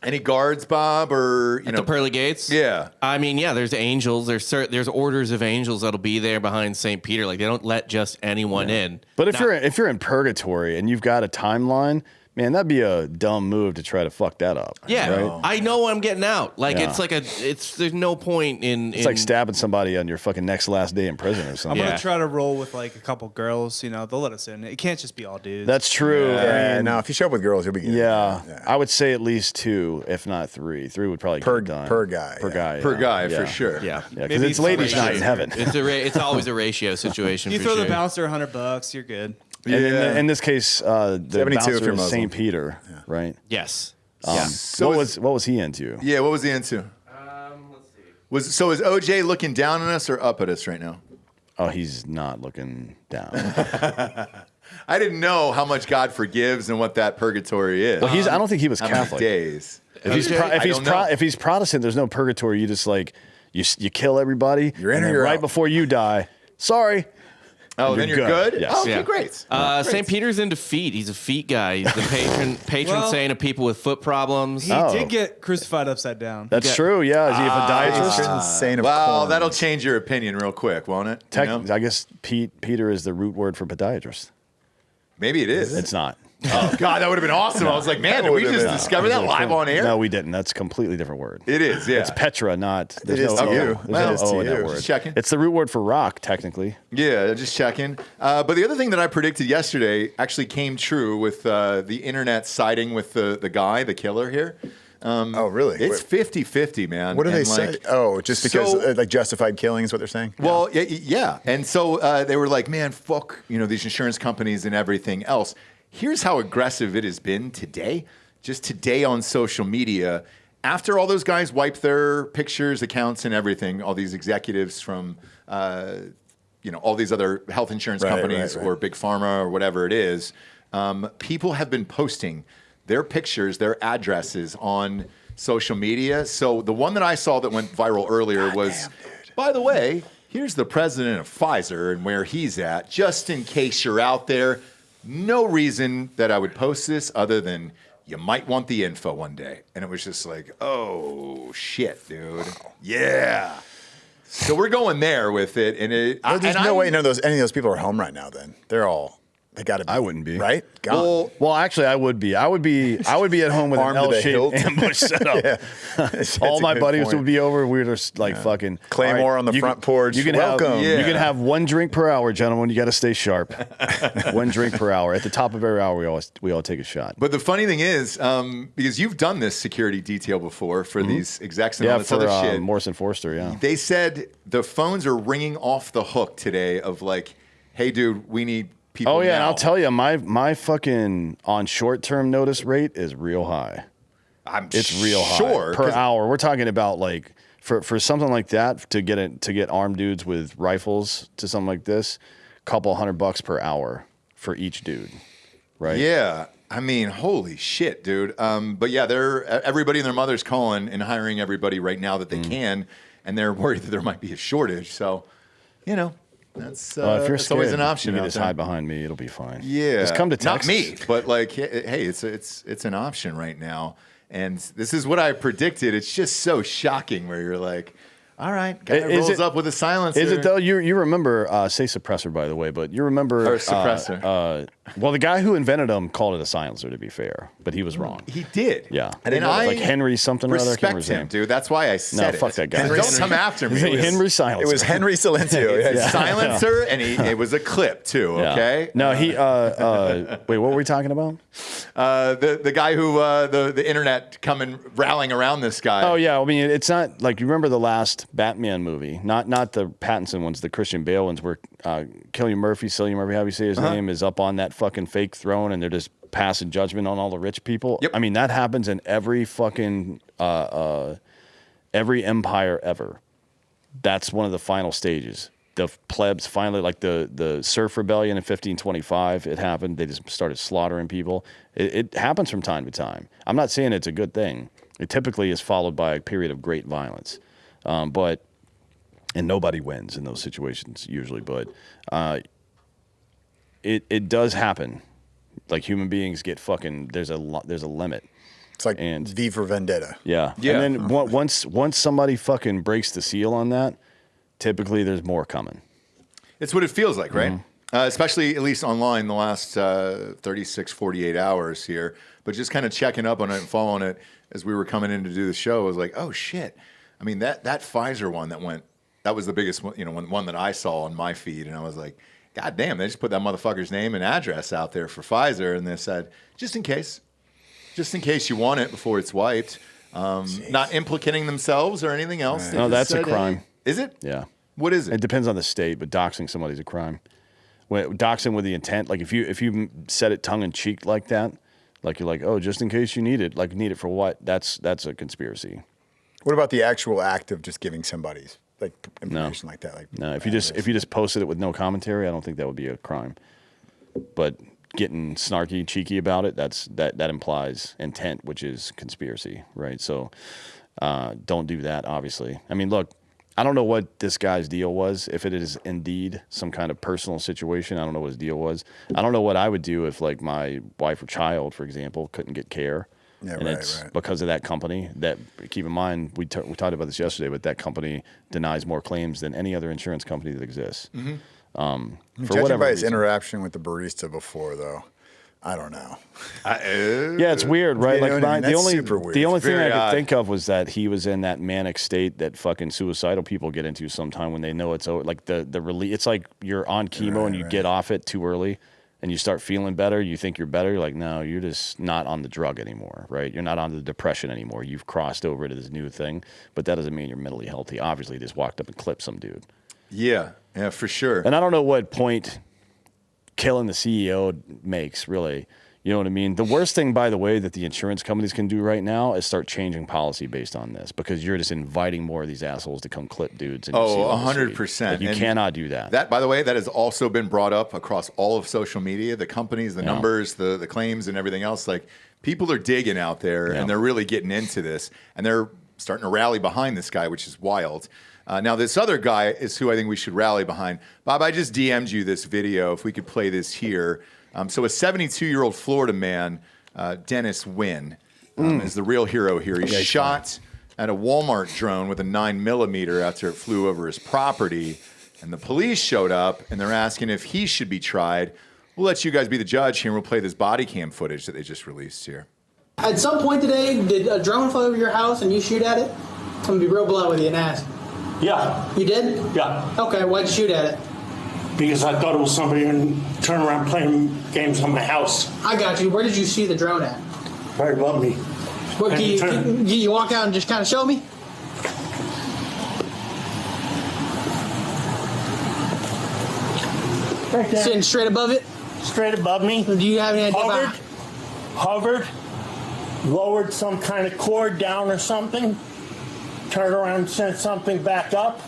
Any guards, Bob, or At the pearly gates? Yeah. I mean, yeah, there's angels. There's orders of angels that'll be there behind St. Peter. Like, they don't let just anyone in. But if you're in purgatory and you've got a timeline, man, that'd be a dumb move to try to fuck that up. Yeah, right? I know I'm getting out. Like, Yeah. there's no point in. It's like stabbing somebody on your fucking next last day in prison or I'm something. going Yeah. to try to roll with like a couple girls. You know, they'll let us in. It can't just be all dudes. That's true. Yeah, I mean, no, if you show up with girls, you'll be good. yeah, I would say at least 2, if not 3. 3 would probably Per- get it done. per guy, Per yeah. guy. Per yeah. guy, Yeah. for sure. Yeah. Yeah, because Maybe it's ladies' ratio. night in heaven. It's always a ratio situation. You for throw sure. the bouncer $100, you're good. And in this case, the 72 if bouncer you're is Muslim. St. Peter, right? Yes. So what was he into? Yeah, what was he into? Let's see. Is OJ looking down on us or up at us right now? Oh, he's not looking down. I didn't know how much God forgives and what that purgatory is. Well, I don't think he was How many Catholic. days? If he's Protestant, there's no purgatory. You just like you kill everybody. You're in and or then you're right out. before you die. Sorry. Oh, then you're good? Yes. Oh, okay, Yeah. great. St. Peter's into feet. He's a feet guy. He's the patron Well, saint of people with foot problems. He did get crucified upside down. That's true. Yeah. Is he a podiatrist? Patron saint of Well, corn. that'll change your opinion real quick, won't it? You know? I guess Peter is the root word for podiatrist. Maybe it is. It's not. Oh, God, that would have been awesome. I was like, man, did we just discover that live on air? No, we didn't. That's a completely different word. It is, yeah. It's Petra, not. There's It is no to O. you. There's Well, no it's to O in that you. word. Just checking. It's the root word for rock, technically. Yeah, just checking. But the other thing that I predicted yesterday actually came true with the internet siding with the guy, the killer here. Oh, really? It's 50-50, man. What do they And, say? like, Oh, just because so- like justified killing is what they're saying? Well, yeah. And so they were like, man, fuck, these insurance companies and everything else. Here's how aggressive it has been today, just today on social media. After all those guys wiped their pictures, accounts, and everything, all these executives from, all these other health insurance companies right. or Big Pharma or whatever it is, people have been posting their pictures, their addresses on social media. So the one that I saw that went viral earlier was, by the way, here's the president of Pfizer and where he's at, just in case you're out there. No reason that I would post this other than you might want the info one day. And it was just like, oh, shit, dude. Yeah. So we're going there with it. And There's no way any of those people are home right now then. They got to be. I wouldn't be. Right? Gone. Well, actually, I would be. I would be at home with an Armed to the L-shaped hilt. ambush set up. That's All a my good buddies point. would be over. We were just like fucking Claymore on the front porch. You can Welcome. Have, Yeah. You can have one drink per hour, gentlemen. You got to stay sharp. One drink per hour. At the top of every hour, we all take a shot. But the funny thing is, because you've done this security detail before for these execs and all this other shit. Morrison Forster, yeah. They said the phones are ringing off the hook today of like, hey, dude, we need people Oh yeah, and now. I'll tell you, my fucking on short-term notice rate is real high. It's real sure, high per 'cause- hour. We're talking about like for something like that to get armed dudes with rifles to something like this, couple $100 per hour for each dude, right? Yeah. I mean, holy shit, dude. But yeah, everybody and their mother's calling and hiring everybody right now that they can, and they're worried that there might be a shortage. So, that's, If you're that's scared, always an option. you can out just there. hide behind me. It'll be fine. Yeah, just come to Texas. Not me, but like, hey, it's an option right now, and this is what I predicted. It's just so shocking where you're like, all right, guy rolls up with a silencer. Is it though? You remember? Say suppressor, by the way, but you remember? Or suppressor. Well, the guy who invented them called it a silencer, to be fair, but he was wrong. He did. Yeah, And I like Henry something or other. I can't remember respect his him, name. dude. That's why I said it. fuck that guy. So don't come after me. Henry Silencer. It was Henry Silencio. It's Yeah. a silencer, and it was a clip too. Yeah. Okay. No, he. Wait, what were we talking about? The guy who the internet coming rallying around this guy. Oh yeah, I mean it's not like you remember the last Batman movie, not the Pattinson ones, the Christian Bale ones, where Cillian Murphy, how you say his name, is up on that fucking fake throne, and they're just passing judgment on all the rich people. Yep. I mean that happens in every fucking every empire ever. That's one of the final stages. The plebs finally, like the Surf Rebellion in 1525, it happened. They just started slaughtering people. It happens from time to time. I'm not saying it's a good thing. It typically is followed by a period of great violence, and nobody wins in those situations usually. But it does happen. Like human beings get fucking. There's a limit. It's like V for Vendetta. Yeah. Yeah. And then once somebody fucking breaks the seal on that, typically there's more coming. It's what it feels like, right? Especially at least online the last 36, 48 hours here. But just kind of checking up on it and following it as we were coming in to do the show, I was like, oh shit. I mean, that Pfizer one that was the biggest one, one that I saw on my feed. And I was like, God damn, they just put that motherfucker's name and address out there for Pfizer. And they said, just in case you want it before it's wiped. Not implicating themselves or anything else. Right. They No, just that's a said, crime. Is it? Yeah. What is it? It depends on the state, but doxing somebody's a crime. doxing with the intent, like if you said it tongue in cheek like that, like you're like, oh, just in case you need it, like need it for what? That's a conspiracy. What about the actual act of just giving somebody's like information like that? Like no, if you just posted it with no commentary, I don't think that would be a crime. But getting snarky, cheeky about it, that implies intent, which is conspiracy, right? So don't do that, obviously. I mean, look, I don't know what this guy's deal was. If it is indeed some kind of personal situation, I don't know what his deal was. I don't know what I would do if, like, my wife or child, for example, couldn't get care. Yeah, and it's because of that company. That, keep in mind, we talked about this yesterday, but that company denies more claims than any other insurance company that exists. Mm-hmm. Judging by his interaction with the barista before, though, I don't know. Yeah, it's weird, right? Like the only thing I could think of was that he was in that manic state that fucking suicidal people get into sometime when they know it's over. Like the relief. It's like you're on chemo and you get off it too early, and you start feeling better. You think you're better. You're like, no, you're just not on the drug anymore, right? You're not on the depression anymore. You've crossed over to this new thing, but that doesn't mean you're mentally healthy. Obviously, you just walked up and clipped some dude. Yeah, for sure. And I don't know what point killing the CEO makes, really. You know what I mean? The worst thing, by the way, that the insurance companies can do right now is start changing policy based on this, because you're just inviting more of these assholes to come clip dudes. 100%. Like, you cannot do that. That, by the way, that has also been brought up across all of social media, the companies, the numbers, the claims, and everything else. Like, people are digging out there, and they're really getting into this, and they're starting to rally behind this guy, which is wild. Now, this other guy is who I think we should rally behind. Bob, I just DM'd you this video. If we could play this here. So a 72-year-old Florida man, Dennis Wynn, is the real hero here. He shot at a Walmart drone with a 9mm after it flew over his property. And the police showed up, and they're asking if he should be tried. We'll let you guys be the judge here, and we'll play this body cam footage that they just released here. At some point today, did a drone fly over your house and you shoot at it? I'm going to be real blunt with you and ask. Yeah. You did? Yeah. Okay, why'd you shoot at it? Because I thought it was somebody and turn around playing games on my house. I got you. Where did you see the drone at? Right above me. What, can you walk out and just kind of show me? Right there. Sitting straight above it? Straight above me. Do you have any idea Hovered, lowered some kind of cord down or something, turned around and sent something back up,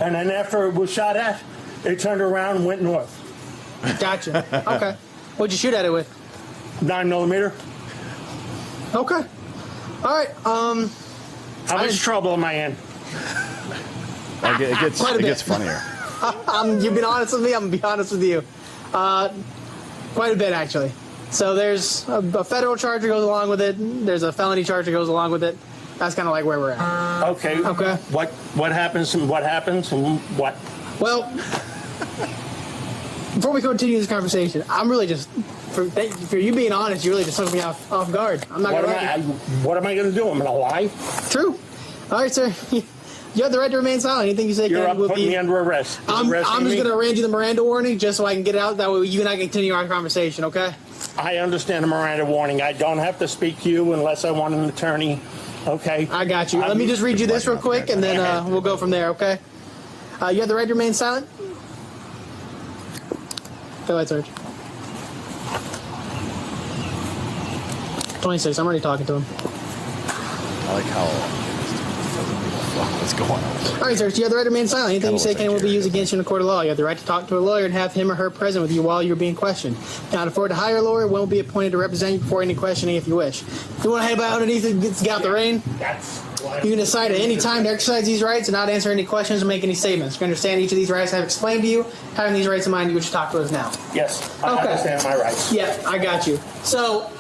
and then after it was shot at, it turned around and went north. Gotcha. Okay. What'd you shoot at it with? 9mm. Okay. All right. How much trouble am I in? It gets funnier. You've been honest with me. I'm gonna be honest with you. Quite a bit, actually. So there's a federal charge that goes along with it. There's a felony charge that goes along with it. That's kind of like where we're at. Okay. Okay. What happens and what? Well, before we continue this conversation, I'm really just for you being honest. You really just took me off guard. I'm not gonna. What am I going to do? I'm going to lie. True. All right, sir. You have the right to remain silent. Anything you say will putting me under arrest. I'm just going to arrange you the Miranda warning just so I can get it out. That way you and I can continue our conversation, okay? I understand the Miranda warning. I don't have to speak to you unless I want an attorney, okay? I got you. Let me just read you this real quick, and then we'll go from there, okay? You have the right to remain silent? Go ahead, Serge. 26. I'm already talking to him. I like how... What's going on? All right, sir. You have the right to remain silent. Anything you say will be used against you in a court of law. You have the right to talk to a lawyer and have him or her present with you while you're being questioned. Now, to afford to hire a lawyer, one will be appointed to represent you before any questioning if you wish. If you want to head out underneath it, get out the rain. You can decide at any time to exercise these rights and not answer any questions or make any statements. You understand each of these rights I have explained to you. Having these rights in mind, you wish to talk to us now. Yes, I understand my rights. Yeah, I got you. So,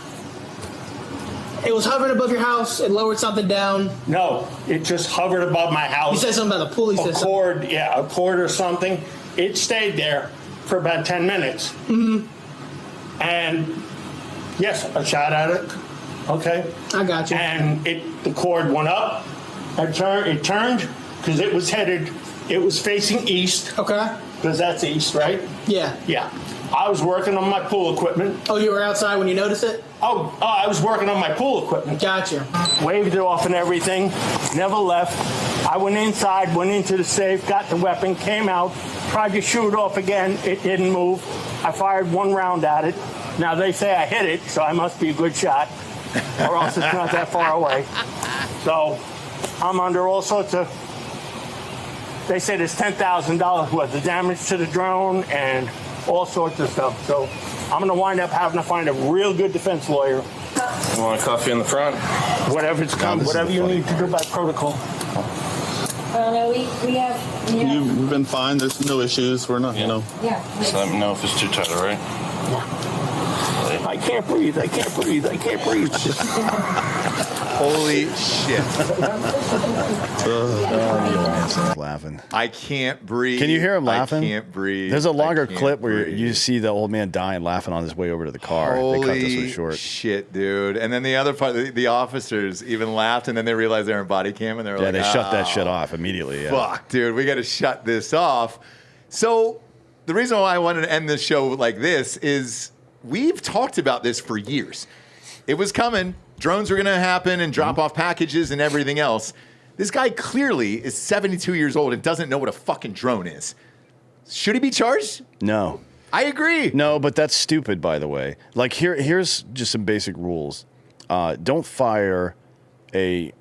it was hovering above your house. It lowered something down. No, it just hovered above my house. You said something about the pulley system. A cord or something. It stayed there for about 10 minutes. Mm-hmm. And yes, I shot at it. Okay. I got you. And the cord went up. It turned because it was facing east. Okay. Because that's east, right? Yeah. Yeah. I was working on my pool equipment. Oh, you were outside when you noticed it? I was working on my pool equipment. Gotcha. Waved it off and everything. Never left. I went inside, went into the safe, got the weapon, came out, tried to shoot it off again. It didn't move. I fired one round at it. Now they say I hit it, so I must be a good shot, or else it's not that far away. So I'm under all sorts of. They say there's $10,000 worth of damage to the drone and all sorts of stuff. So I'm going to wind up having to find a real good defense lawyer. You want a coffee in the front? Whatever you need to do by protocol. We have. You've been fine. There's no issues. We're not, Yeah. Just let me know if it's too tight, all right? I can't breathe. Holy shit. The old man starts laughing. I can't breathe. Can you hear him laughing? I can't breathe. There's a longer clip where you see the old man dying laughing on his way over to the car. They cut this one short. Shit, dude. And then the other part, the officers even laughed, and then they realized they were in body cam, and they were like, they shut that shit off immediately. Yeah. Fuck, dude, we got to shut this off. So the reason why I wanted to end this show like this is we've talked about this for years. It was coming. Drones were going to happen and drop off packages and everything else. This guy clearly is 72 years old and doesn't know what a fucking drone is. Should he be charged? No. I agree. No, but that's stupid, by the way. Like, here's just some basic rules. Don't fire a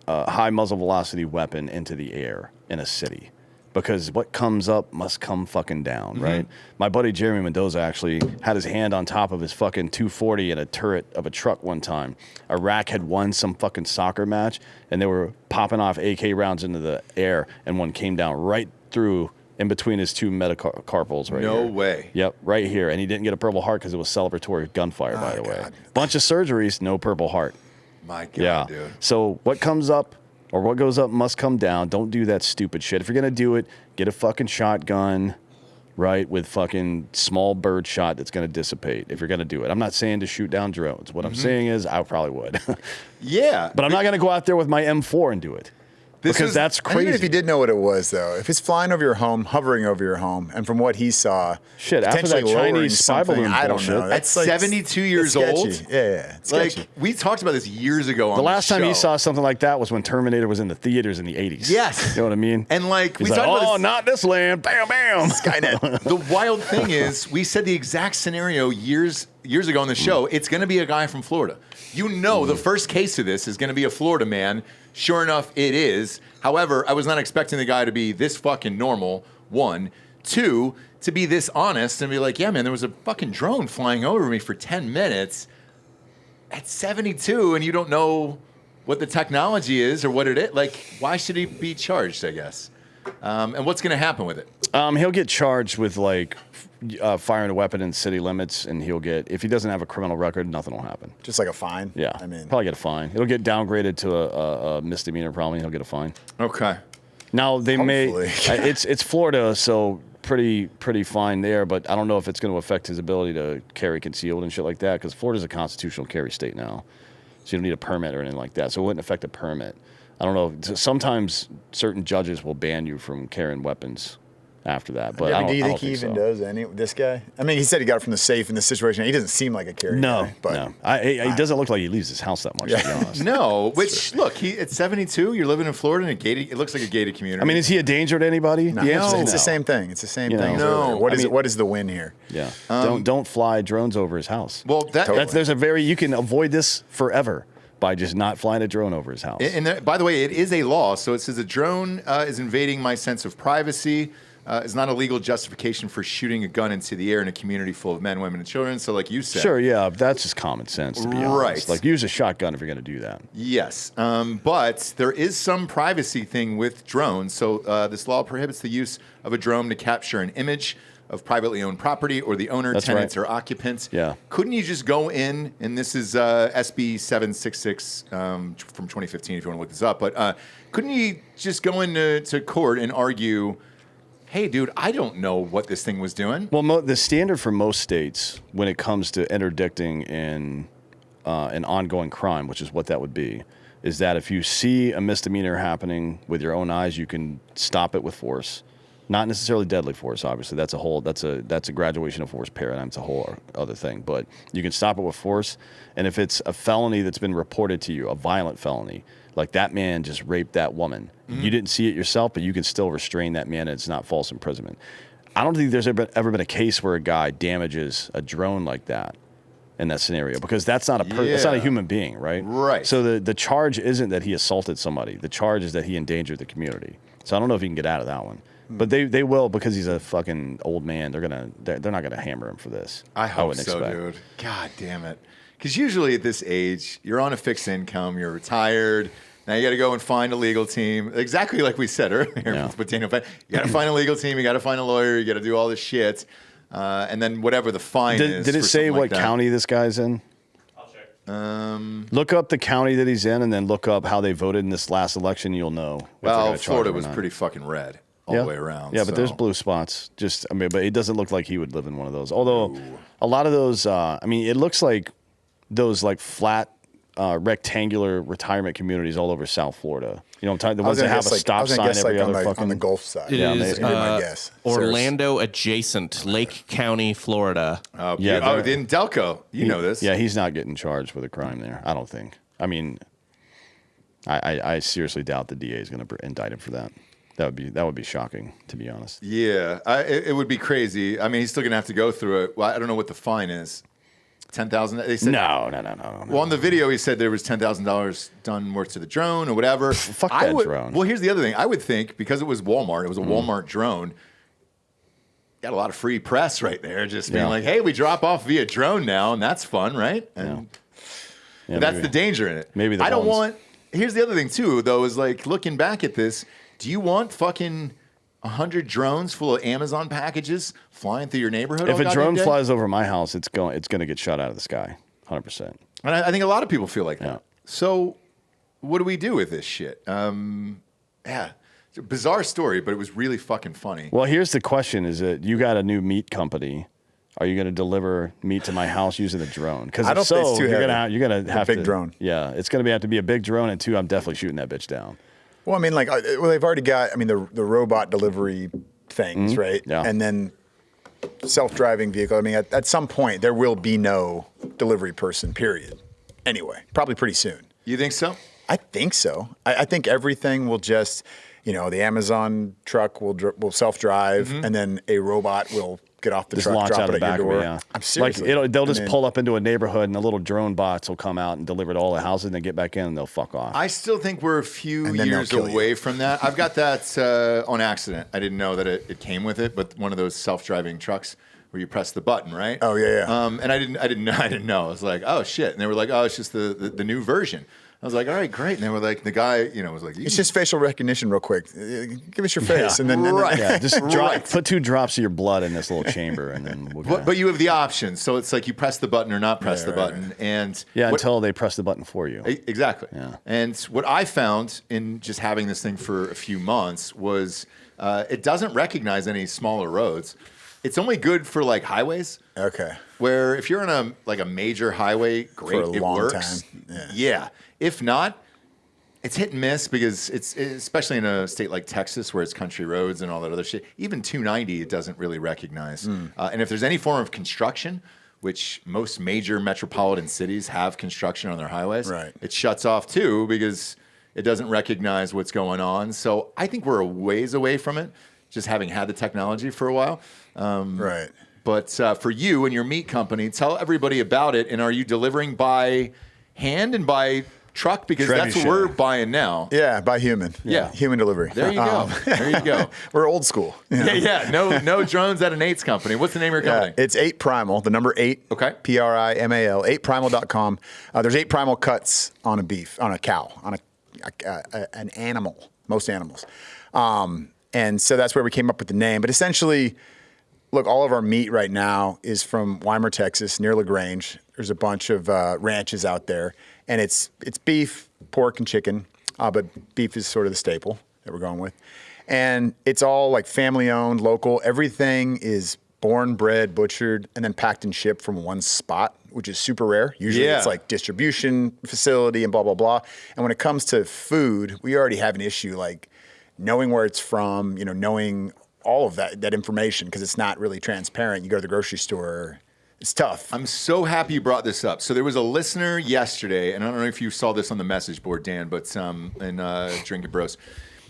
high muzzle velocity weapon into the air in a city. Because what comes up must come fucking down, right? My buddy Jeremy Mendoza actually had his hand on top of his fucking 240 in a turret of a truck one time. Iraq had won some fucking soccer match, and they were popping off AK rounds into the air, and one came down right through in between his two metacarpals right here. No way. Yep, right here. And he didn't get a Purple Heart because it was celebratory gunfire, by the way. Bunch of surgeries, no Purple Heart. My God, dude. So what comes up or what goes up must come down. Don't do that stupid shit. If you're going to do it, get a fucking shotgun, right, with fucking small bird shot that's going to dissipate if you're going to do it. I'm not saying to shoot down drones. What I'm saying is I probably would. Yeah. But I'm not going to go out there with my M4 and do it. Because that's crazy. Even if you did know what it was, though, if it's flying over your home, hovering over your home, and from what he saw, shit, after that Chinese spy balloon I don't bullshit. know. That's like 72 years old. Yeah, it's sketchy. Like we talked about this years ago on the last time show. he saw something like that was when Terminator was in the theaters in the 80s. Yes. You know what I mean? And like He's we like, talked about this, not this land. Bam, bam. Skynet. The wild thing is, we said the exact scenario years ago on the show. It's going to be a guy from Florida. You know, the first case of this is going to be a Florida man. Sure enough, it is. However, I was not expecting the guy to be this fucking normal, one. Two, to be this honest and be like, yeah, man, there was a fucking drone flying over me for 10 minutes at 72, and you don't know what the technology is or what it is. Like, why should he be charged, I guess? And what's going to happen with it? He'll get charged with, like, firing a weapon in city limits, and he'll get, if he doesn't have a criminal record, nothing will happen. Just like a fine? Yeah. I mean, probably get a fine. It'll get downgraded to a misdemeanor, probably. He'll get a fine. Okay. Now, they Hopefully. may, it's Florida, so pretty fine there, but I don't know if it's going to affect his ability to carry concealed and shit like that, because Florida's a constitutional carry state now. So you don't need a permit or anything like that. So it wouldn't affect a permit. I don't know. Sometimes certain judges will ban you from carrying weapons after that. But do you think he even does this guy? I mean, he said he got it from the safe in this situation. He doesn't seem like a carrier. No, but he doesn't look like he leaves his house that much, to be honest. No, which, look, at 72, you're living in Florida in a gated, it looks like a gated community. I mean, is he a danger to anybody? No, The answer is it's the same thing. It's the same thing. No. What is the win here? Yeah. Don't fly drones over his house. Well, you can avoid this forever by just not flying a drone over his house. And by the way, it is a law. So it says a drone is invading my sense of privacy. Is not a legal justification for shooting a gun into the air in a community full of men, women, and children. So like you said. Sure, yeah. That's just common sense, to be honest. Right. Like, use a shotgun if you're going to do that. Yes. But there is some privacy thing with drones. So this law prohibits the use of a drone to capture an image of privately owned property or the owner, tenants, or occupants. Yeah. Couldn't you just go in, and this is SB 766 from 2015 if you want to look this up, but couldn't you just go into court and argue, hey, dude, I don't know what this thing was doing? Well, the standard for most states when it comes to interdicting in an ongoing crime, which is what that would be, is that if you see a misdemeanor happening with your own eyes, you can stop it with force. Not necessarily deadly force, obviously. That's a graduation of force paradigm. It's a whole other thing. But you can stop it with force. And if it's a felony that's been reported to you, a violent felony, like that man just raped that woman. You didn't see it yourself, but you can still restrain that man, and it's not false imprisonment. I don't think there's ever been a case where a guy damages a drone like that in that scenario, because that's not that's not a human being, right? Right. So the charge isn't that he assaulted somebody. The charge is that he endangered the community. So I don't know if he can get out of that one. But they will, because he's a fucking old man. They're not gonna hammer him for this. I hope wouldn't so, expect. dude. God damn it. Because usually at this age, you're on a fixed income, you're retired. Now you got to go and find a legal team. Exactly like we said earlier with Daniel. You got to find a legal team. You got to find a lawyer. You got to do all this shit, and then whatever the fine is. Did it say what county this guy's in? I'll check. Look up the county that he's in, and then look up how they voted in this last election. You'll know. Well, Florida was pretty fucking red all the way around. Yeah, but there's blue spots. But it doesn't look like he would live in one of those. Although a lot of those, it looks like those like flat, rectangular retirement communities all over South Florida. You know, I'm talking the ones that have a stop sign every other fucking on the Gulf side. It is my guess. Orlando adjacent, Lake County, Florida. In Delco, you know this. Yeah, he's not getting charged with a crime there. I don't think. I mean, I seriously doubt the DA is going to indict him for that. That would be shocking, to be honest. Yeah, it would be crazy. I mean, he's still going to have to go through it. Well, I don't know what the fine is. $10,000. They said no. Well, on the video, he said there was $10,000 done worth to the drone or whatever. Fuck that drone. Well, here's the other thing. I would think because it was Walmart, it was a Walmart drone. Got a lot of free press right there, just being like, "Hey, we drop off via drone now, and that's fun, right?" And that's the danger in it. Maybe I don't want. Here's the other thing too, though, is like looking back at this. Do you want fucking 100 drones full of Amazon packages flying through your neighborhood? If a drone flies over my house, it's going to get shot out of the sky, 100%. And I think a lot of people feel like that. So, what do we do with this shit? It's a bizarre story, but it was really fucking funny. Well, here's the question: is that you got a new meat company? Are you going to deliver meat to my house using a drone? Because if so, you're gonna have a big drone. Yeah, it's going to have to be a big drone, and two, I'm definitely shooting that bitch down. Well, I mean, they've already got, the robot delivery things, right? Yeah. And then self-driving vehicle. I mean, at some point, there will be no delivery person, period. Anyway, probably pretty soon. You think so? I think so. I think everything will just, the Amazon truck will self-drive, and then a robot will get off the truck, drop it at your door. Yeah. I'm serious. They'll just pull up into a neighborhood, and the little drone bots will come out and deliver to all the houses, and then get back in, and they'll fuck off. I still think we're a few years away from that. I've got that on accident. I didn't know that it came with it, but one of those self-driving trucks where you press the button, right? Oh yeah. And I didn't know. I was like, oh shit, and they were like, oh, it's just the new version. I was like, all right, great. And they were like, the guy, was like, it's just facial recognition, real quick. Give us your face, and then just put 2 drops of your blood in this little chamber, and then we'll go. But you have the option, so it's like you press the button or not press the button, and until they press the button for you. Exactly. Yeah. And what I found in just having this thing for a few months was it doesn't recognize any smaller roads. It's only good for like highways. Okay. Where if you're on a major highway, great, for a long works. Time. Yeah. If not, it's hit and miss because it's especially in a state like Texas where it's country roads and all that other shit. Even 290, it doesn't really recognize. And if there's any form of construction, which most major metropolitan cities have construction on their highways, it shuts off too because it doesn't recognize what's going on. So I think we're a ways away from it, just having had the technology for a while. Right. But for you and your meat company, tell everybody about it. And are you delivering by hand and by truck? Because that's what we're buying now. Yeah, by human. Yeah. Human delivery. There you go. There you go. We're old school. Yeah. No drones at an 8's company. What's the name of your company? It's 8 Primal, the number 8. Okay. Primal, 8primal.com. There's 8 primal cuts on a cow, on an animal, most animals. And so that's where we came up with the name. But essentially, look, all of our meat right now is from Weimar, Texas, near LaGrange. There's a bunch of ranches out there. And it's beef, pork, and chicken. But beef is sort of the staple that we're going with. And it's all like family-owned, local. Everything is born, bred, butchered, and then packed and shipped from one spot, which is super rare. Usually it's like distribution facility and blah, blah, blah. And when it comes to food, we already have an issue like knowing where it's from, knowing all of that information because it's not really transparent. You go to the grocery store, it's tough. I'm so happy you brought this up. So there was a listener yesterday, and I don't know if you saw this on the message board, Dan, but in Drinkin Bros.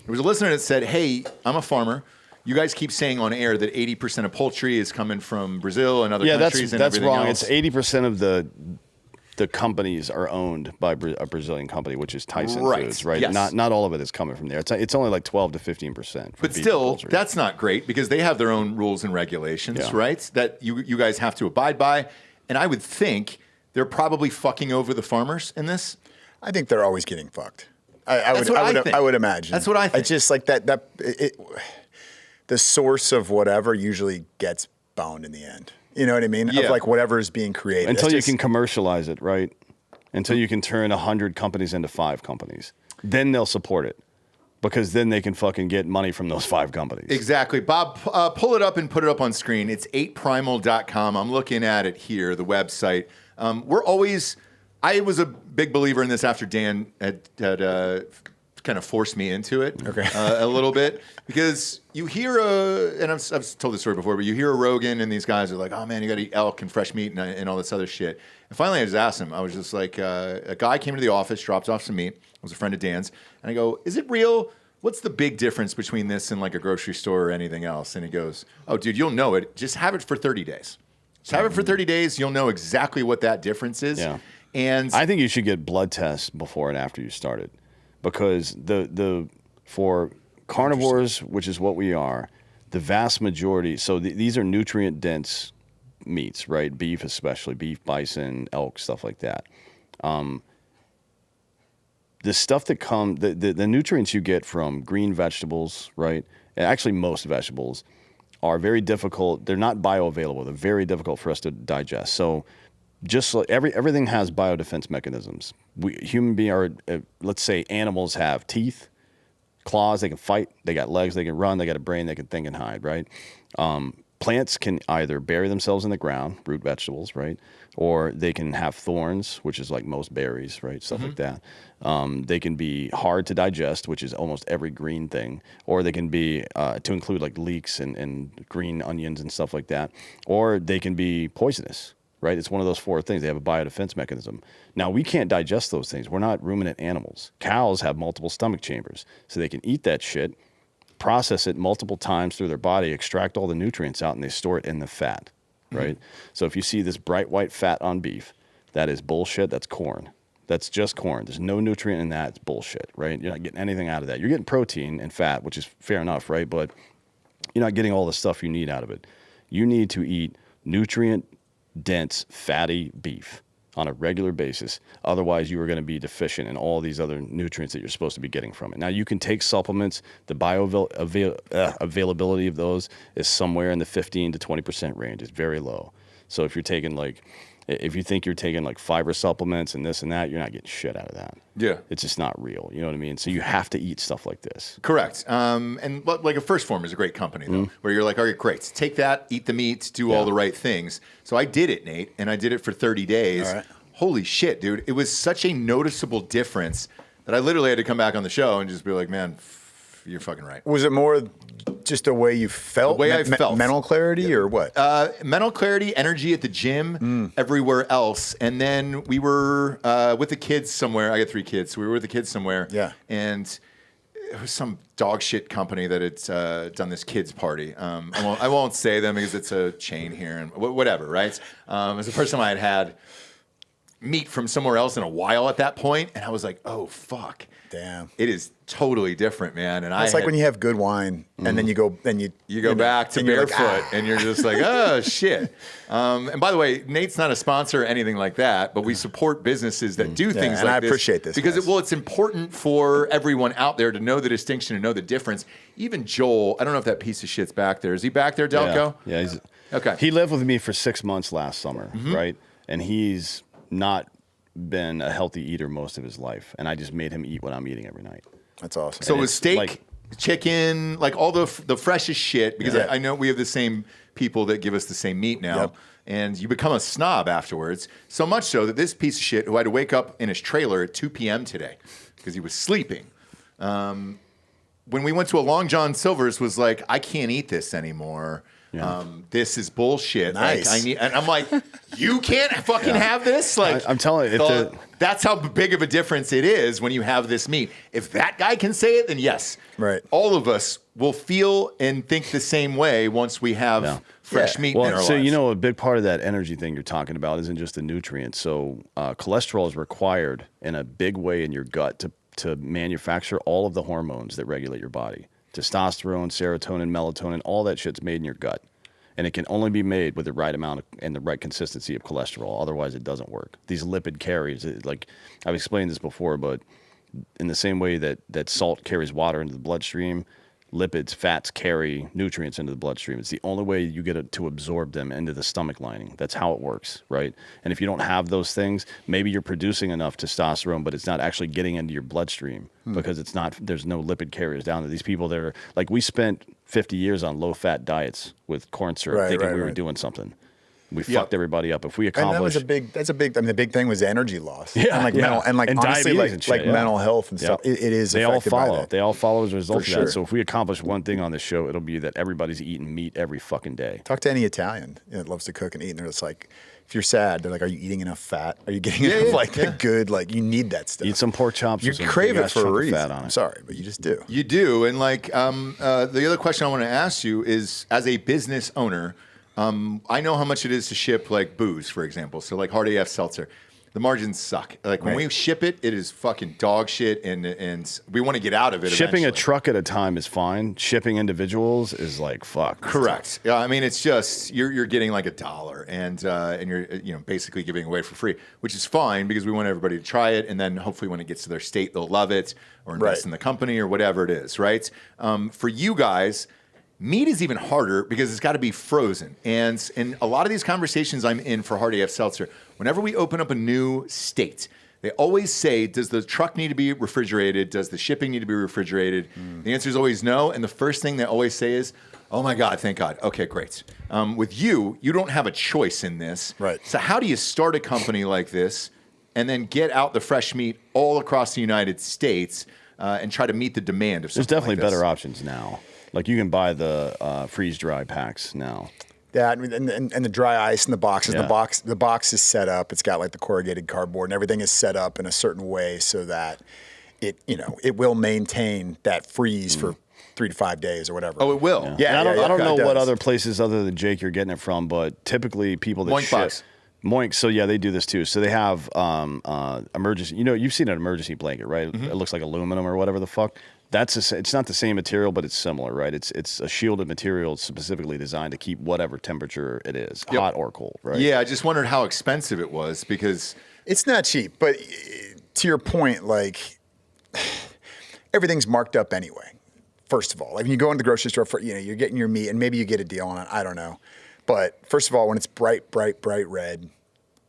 There was a listener that said, hey, I'm a farmer. You guys keep saying on air that 80% of poultry is coming from Brazil and other countries and everything else. Yeah, that's wrong. It's 80% of the companies are owned by a Brazilian company, which is Tyson Foods, right? Yes. Not all of it is coming from there. It's only like 12 to 15%. But still, that's not great because they have their own rules and regulations, right? That you guys have to abide by. And I would think they're probably fucking over the farmers in this. I think they're always getting fucked. I would imagine. That's what I think. It's just like the source of whatever usually gets bound in the end. You know what I mean? Yeah. Of like whatever is being created. Until you can commercialize it, right? Until you can turn 100 companies into 5 companies. Then they'll support it. Because then they can fucking get money from those 5 companies. Exactly. Bob, pull it up and put it up on screen. It's 8primal.com. I'm looking at it here, the website. I was a big believer in this after Dan had kind of forced me into it a little bit. Because you hear and I've told this story before, but you hear a Rogan and these guys are like, oh man, you got to eat elk and fresh meat and all this other shit. And finally I just asked him, I was just like, a guy came to the office, dropped off some meat. It was a friend of Dan's. And I go, is it real? What's the big difference between this and like a grocery store or anything else? And he goes, oh dude, you'll know it. Just have it for 30 days. Just have it for 30 days. You'll know exactly what that difference is. Yeah. And I think you should get blood tests before and after you start it. Because for carnivores, which is what we are, the vast majority, so these are nutrient-dense meats, right? Beef especially, beef, bison, elk, stuff like that. The stuff that the nutrients you get from green vegetables, right? And actually most vegetables are very difficult. They're not bioavailable. They're very difficult for us to digest. So just like everything has biodefense mechanisms. Human beings are, let's say animals have teeth, claws, they can fight, they got legs, they can run, they got a brain, they can think and hide, right? Plants can either bury themselves in the ground, root vegetables, right? Or they can have thorns, which is like most berries, right? Stuff like that. They can be hard to digest, which is almost every green thing. Or they can be, to include like leeks and green onions and stuff like that. Or they can be poisonous. Right? It's one of those 4 things. They have a biodefense mechanism. Now, we can't digest those things. We're not ruminant animals. Cows have multiple stomach chambers, so they can eat that shit, process it multiple times through their body, extract all the nutrients out, and they store it in the fat, right? So if you see this bright white fat on beef, that is bullshit. That's corn. That's just corn. There's no nutrient in that. It's bullshit, right? You're not getting anything out of that. You're getting protein and fat, which is fair enough, right? But you're not getting all the stuff you need out of it. You need to eat nutrient-dense, fatty beef on a regular basis. Otherwise, you are going to be deficient in all these other nutrients that you're supposed to be getting from it. Now, you can take supplements. The bioavailability of those is somewhere in the 15 to 20% range. It's very low. So if you're taking if you think you're taking like fiber supplements and this and that, you're not getting shit out of that. Yeah. It's just not real. You know what I mean? So you have to eat stuff like this. Correct. And like a First Form is a great company, though, where you're like, all right, great. Take that, eat the meat, do all the right things. So I did it, Nate, and I did it for 30 days. All right. Holy shit, dude. It was such a noticeable difference that I literally had to come back on the show and just be like, man, you're fucking right. Was it more just the way you felt? The way I felt. Mental clarity or what? Mental clarity, energy at the gym, everywhere else. And then we were with the kids somewhere. I got 3 kids. So we were with the kids somewhere. Yeah. And it was some dog shit company that had done this kids party. I won't say them because it's a chain here and whatever, right? It was the first time I had meat from somewhere else in a while at that point. And I was like, oh, fuck. Damn. It is totally different, man. And it's like when you have good wine and then you go back to barefoot like, and you're just like, oh shit. And by the way, Nate's not a sponsor or anything like that, but we support businesses that do things like I this. appreciate this because it's important for everyone out there to know the distinction and know the difference. Even Joel, I don't know if that piece of shit's back there. Is he back there, Delco? Yeah, he's okay. He lived with me for 6 months last summer, right? And he's not been a healthy eater most of his life, and I just made him eat what I'm eating every night. That's awesome. So it was steak, chicken, like all the freshest shit, because I know we have the same people that give us the same meat now, and you become a snob afterwards, so much so that this piece of shit, who had to wake up in his trailer at 2 p.m. today because he was sleeping, when we went to a Long John Silver's was like, I can't eat this anymore. Yeah. This is bullshit. Nice. Like, and I'm like, you can't fucking have this. Like, I'm telling you, that's how big of a difference it is when you have this meat. If that guy can say it, then yes, right. All of us will feel and think the same way once we have fresh meat in our lives. So you know, a big part of that energy thing you're talking about isn't just the nutrients. So cholesterol is required in a big way in your gut to manufacture all of the hormones that regulate your body. Testosterone, serotonin, melatonin, all that shit's made in your gut. And it can only be made with the right amount and the right consistency of cholesterol. Otherwise, it doesn't work. These lipid carriers, like I've explained this before, but in the same way that salt carries water into the bloodstream, lipids, fats carry nutrients into the bloodstream. It's the only way you get it to absorb them into the stomach lining. That's how it works, right? And if you don't have those things, maybe you're producing enough testosterone, but it's not actually getting into your bloodstream because there's no lipid carriers down there. These people that are, like, we spent 50 years on low-fat diets with corn syrup thinking we were doing something. We fucked everybody up. If we accomplish, and that's a big. I mean, the big thing was energy loss. Yeah, and honestly, mental health and stuff. It is. They all follow. They all follow as a result of that. Sure. So if we accomplish one thing on this show, it'll be that everybody's eating meat every fucking day. Talk to any Italian that loves to cook and eat, and they're just like, if you're sad, they're like, "Are you eating enough fat? Are you getting enough the good? Like, you need that stuff. Eat some pork chops. You crave it for a reason. Fat on it. I'm sorry, but you just do. You do, and like the other question I want to ask you is, as a business owner. I know how much it is to ship like booze, for example. So like Hard AF Seltzer, the margins suck. Like when we ship it, it is fucking dog shit, and we want to get out of it. Shipping eventually. a truck at a time is fine. Shipping individuals is like fuck. Correct. Yeah, I mean it's just you're getting like $1, and you're basically giving away for free, which is fine because we want everybody to try it, and then hopefully when it gets to their state, they'll love it or invest in the company or whatever it is. Right. For you guys. Meat is even harder because it's got to be frozen. And in a lot of these conversations I'm in for Hard AF Seltzer, whenever we open up a new state, they always say, does the truck need to be refrigerated? Does the shipping need to be refrigerated? The answer is always no. And the first thing they always say is, oh my God, thank God. Okay, great. With you don't have a choice in this. Right. So how do you start a company like this and then get out the fresh meat all across the United States and try to meet the demand of something There's definitely like this? better options now. Like you can buy the freeze-dry packs now. Yeah, and the dry ice in the boxes. Yeah. The box is set up. It's got like the corrugated cardboard, and everything is set up in a certain way so that it will maintain that freeze for 3 to 5 days or whatever. Oh, it will. Yeah. I don't know what other places other than Jake you're getting it from, but typically people that Moink ship. box. Moink, so yeah, they do this too. So they have emergency. You've seen an emergency blanket, right? Mm-hmm. It looks like aluminum or whatever the fuck. It's not the same material, but it's similar, right? It's a shielded material specifically designed to keep whatever temperature it is, hot or cold, right? Yeah, I just wondered how expensive it was because it's not cheap. But to your point, like everything's marked up anyway. First of all, like when you go into the grocery store, you're getting your meat, and maybe you get a deal on it. I don't know, but first of all, when it's bright red,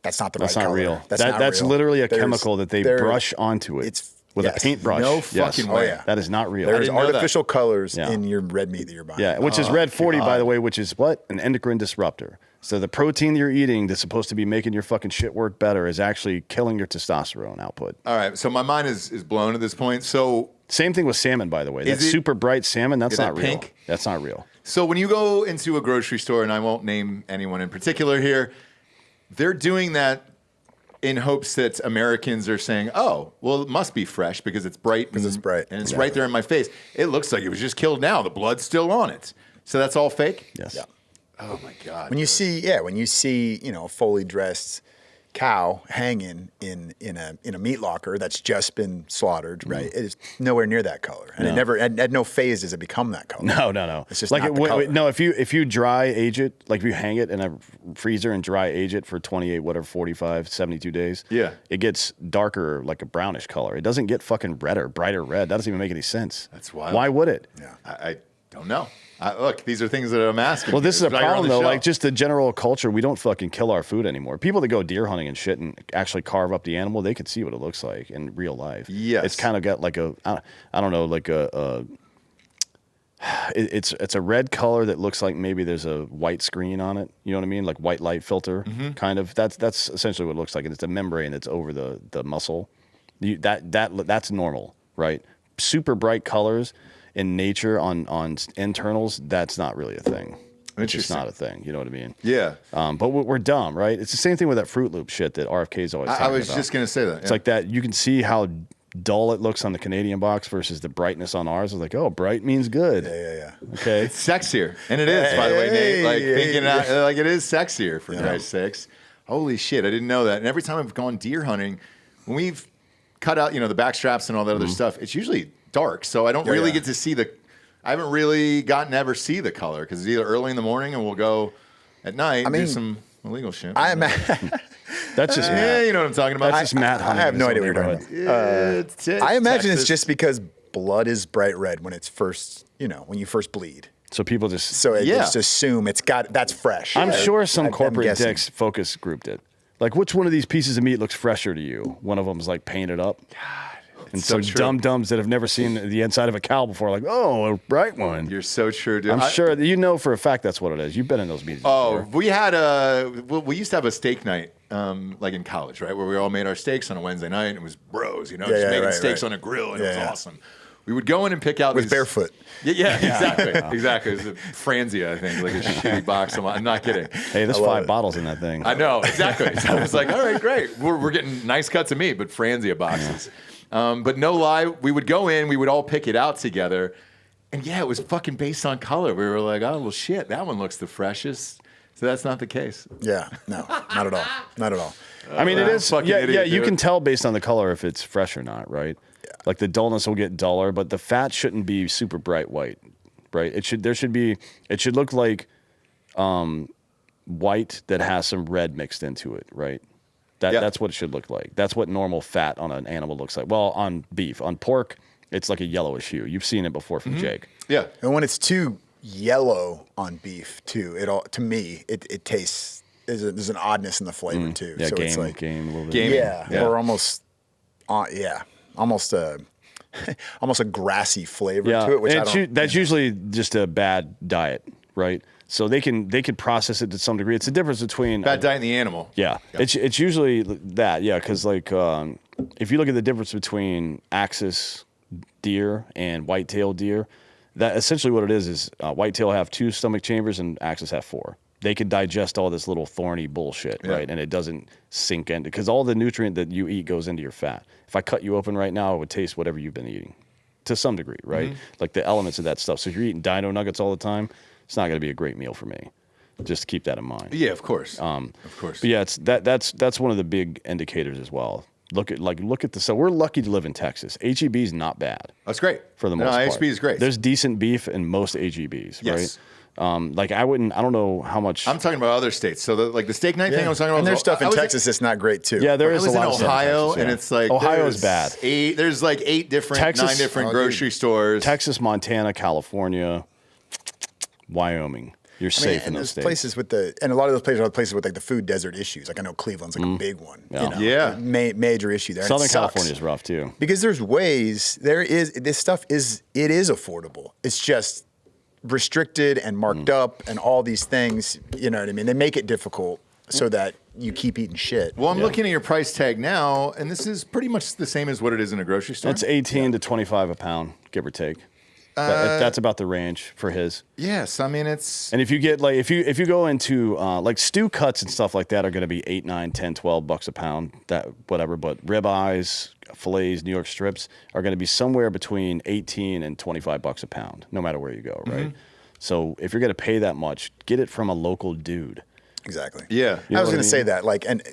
that's not the right color. That's not real. That's not that's real. Literally a chemical that they brush onto it. It's with a paintbrush. No fucking way. Oh, yeah. That is not real. There's artificial colors in your red meat that you're buying. Yeah, which is red 40, by the way, which is what? An endocrine disruptor. So the protein you're eating that's supposed to be making your fucking shit work better is actually killing your testosterone output. All right, so my mind is blown at this point. So same thing with salmon, by the way. That super bright salmon, that's not real. Pink? That's not real. So when you go into a grocery store, and I won't name anyone in particular here, they're doing that in hopes that Americans are saying, oh, well, it must be fresh because it's bright. Because it's bright. And it's right there in my face. It looks like it was just killed now. The blood's still on it. So that's all fake? Yes. Yeah. Oh, my God. When you see a fully dressed cow hanging in a meat locker that's just been slaughtered, right? It is nowhere near that color, and it never had no phase as it become that color. No. It's just like not the color. No. If you dry age it, like if you hang it in a freezer and dry age it for 45, 72 days, it gets darker, like a brownish color. It doesn't get fucking redder, brighter red. That doesn't even make any sense. That's wild. Why would it? Yeah, I don't know. Look, these are things that I'm asking. Well, this is a problem, though. Like, just the general culture, we don't fucking kill our food anymore. People that go deer hunting and shit and actually carve up the animal, they can see what it looks like in real life. Yes. It's kind of got like it's a red color that looks like maybe there's a white screen on it. You know what I mean? Like white light filter, kind of. That's essentially what it looks like. And it's a membrane that's over the muscle. That's normal, right? Super bright colors. in nature on internals, that's not really a thing. It's just not a thing. You know what I mean? Yeah. But we're dumb, right? It's the same thing with that Fruit Loop shit that RFK's always talking about. I was just going to say that. It's like that. You can see how dull it looks on the Canadian box versus the brightness on ours. I was like, oh, bright means good. Yeah. Okay. It's sexier. And it is, by the way, Nate. Like, thinking out, like, it is sexier, for Christ's sakes. Holy shit, I didn't know that. And every time I've gone deer hunting, when we've cut out, the back straps and all that other stuff, it's usually dark. So I don't really get to see I haven't really gotten to ever see the color because it's either early in the morning and we'll go at night and do some illegal shit. That's just Matt. Yeah, you know what I'm talking about. That's just Matt hunting. I have no idea what you're talking about. I imagine it's just because blood is bright red when it's first, when you first bleed. So people just just assume that's fresh. I'm sure some corporate dicks focus grouped it. Like, which one of these pieces of meat looks fresher to you? One of them's like painted up. God. And some dum-dums that have never seen the inside of a cow before, like, oh, a bright one. You're so true, dude. I'm sure that for a fact that's what it is. You've been in those meetings before. We used to have a steak night, like in college, right, where we all made our steaks on a Wednesday night, and it was bros, just making steaks on a grill, and it was awesome. We would go in and pick out with barefoot. Yeah, exactly. It was a Franzia, I think, like a shitty box. I'm not kidding. Hey, there's 5 bottles in that thing. I know, exactly. So I was like, all right, great. We're getting nice cuts of meat, but Franzia boxes. But no lie, we would go in, we would all pick it out together, and it was fucking based on color. We were like, oh, well, shit, that one looks the freshest. So that's not the case. Yeah, no, not at all. Not at all. I mean, it is. You can tell based on the color if it's fresh or not, right? Yeah. Like the dullness will get duller, but the fat shouldn't be super bright white, right? It should look like white that has some red mixed into it, right? That's what it should look like. That's what normal fat on an animal looks like. Well, on beef. On pork, it's like a yellowish hue. You've seen it before from Jake. Yeah. And when it's too yellow on beef, too, to me, it tastes, there's an oddness in the flavor, too. Yeah, so game, it's like, game a little bit. Gamey. Yeah, or almost, almost a grassy flavor to it, which that's usually just a bad diet, right? So they can process it to some degree. It's the difference between bad diet and the animal. Yeah. It's usually that, because like if you look at the difference between axis deer and whitetail deer, that essentially what it is whitetail have 2 stomach chambers and axis have 4. They could digest all this little thorny bullshit, right? And it doesn't sink in because all the nutrient that you eat goes into your fat. If I cut you open right now, it would taste whatever you've been eating to some degree, right? Like the elements of that stuff. So if you're eating dino nuggets all the time, it's not going to be a great meal for me. Just keep that in mind. Yeah, of course. Of course. But yeah, that's one of the big indicators as well. Look at so we're lucky to live in Texas. HEB is not bad. That's great. For the most part. HEB is great. There's decent beef in most HEBs, yes. right? Like I don't know how much. I'm talking about other states. So the steak night thing I was talking about. And there's stuff in Texas that's not great too. Yeah, there is a lot of stuff. I was in Ohio, Texas, and it's like Ohio's bad. There's like 9 different grocery stores. Texas, Montana, California, Wyoming. You're safe in those states. Places and a lot of those places are places with like the food desert issues. Like I know Cleveland's like a big one. Yeah. Major issue there. Southern California is rough too. Because this stuff is affordable. It's just restricted and marked up and all these things. You know what I mean? They make it difficult so that you keep eating shit. Well, I'm looking at your price tag now, and this is pretty much the same as what it is in a grocery store. It's 18 to 25 a pound, give or take. That's about the range for his. Yes, I mean it's. And if you get like if you go into like stew cuts and stuff like that are going to be $8, $9, $10, $12 a pound, that whatever. But ribeyes, fillets, New York strips are going to be somewhere between 18 and $25 a pound, no matter where you go, right? So if you're going to pay that much, get it from a local dude. Exactly. Yeah, I was going to say that. Like, and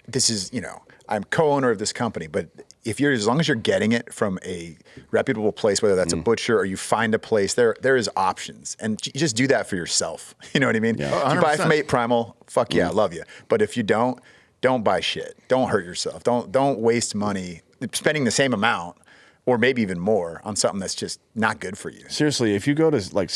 this is I'm co-owner of this company, but as long as you're getting it from a reputable place, whether that's a butcher or you find a place, there is options, and you just do that for yourself. You know what I mean? Yeah. If you buy from 8 Primal, fuck yeah, I love you. But if you don't buy shit. Don't hurt yourself. Don't waste money spending the same amount or maybe even more on something that's just not good for you. Seriously, if you go to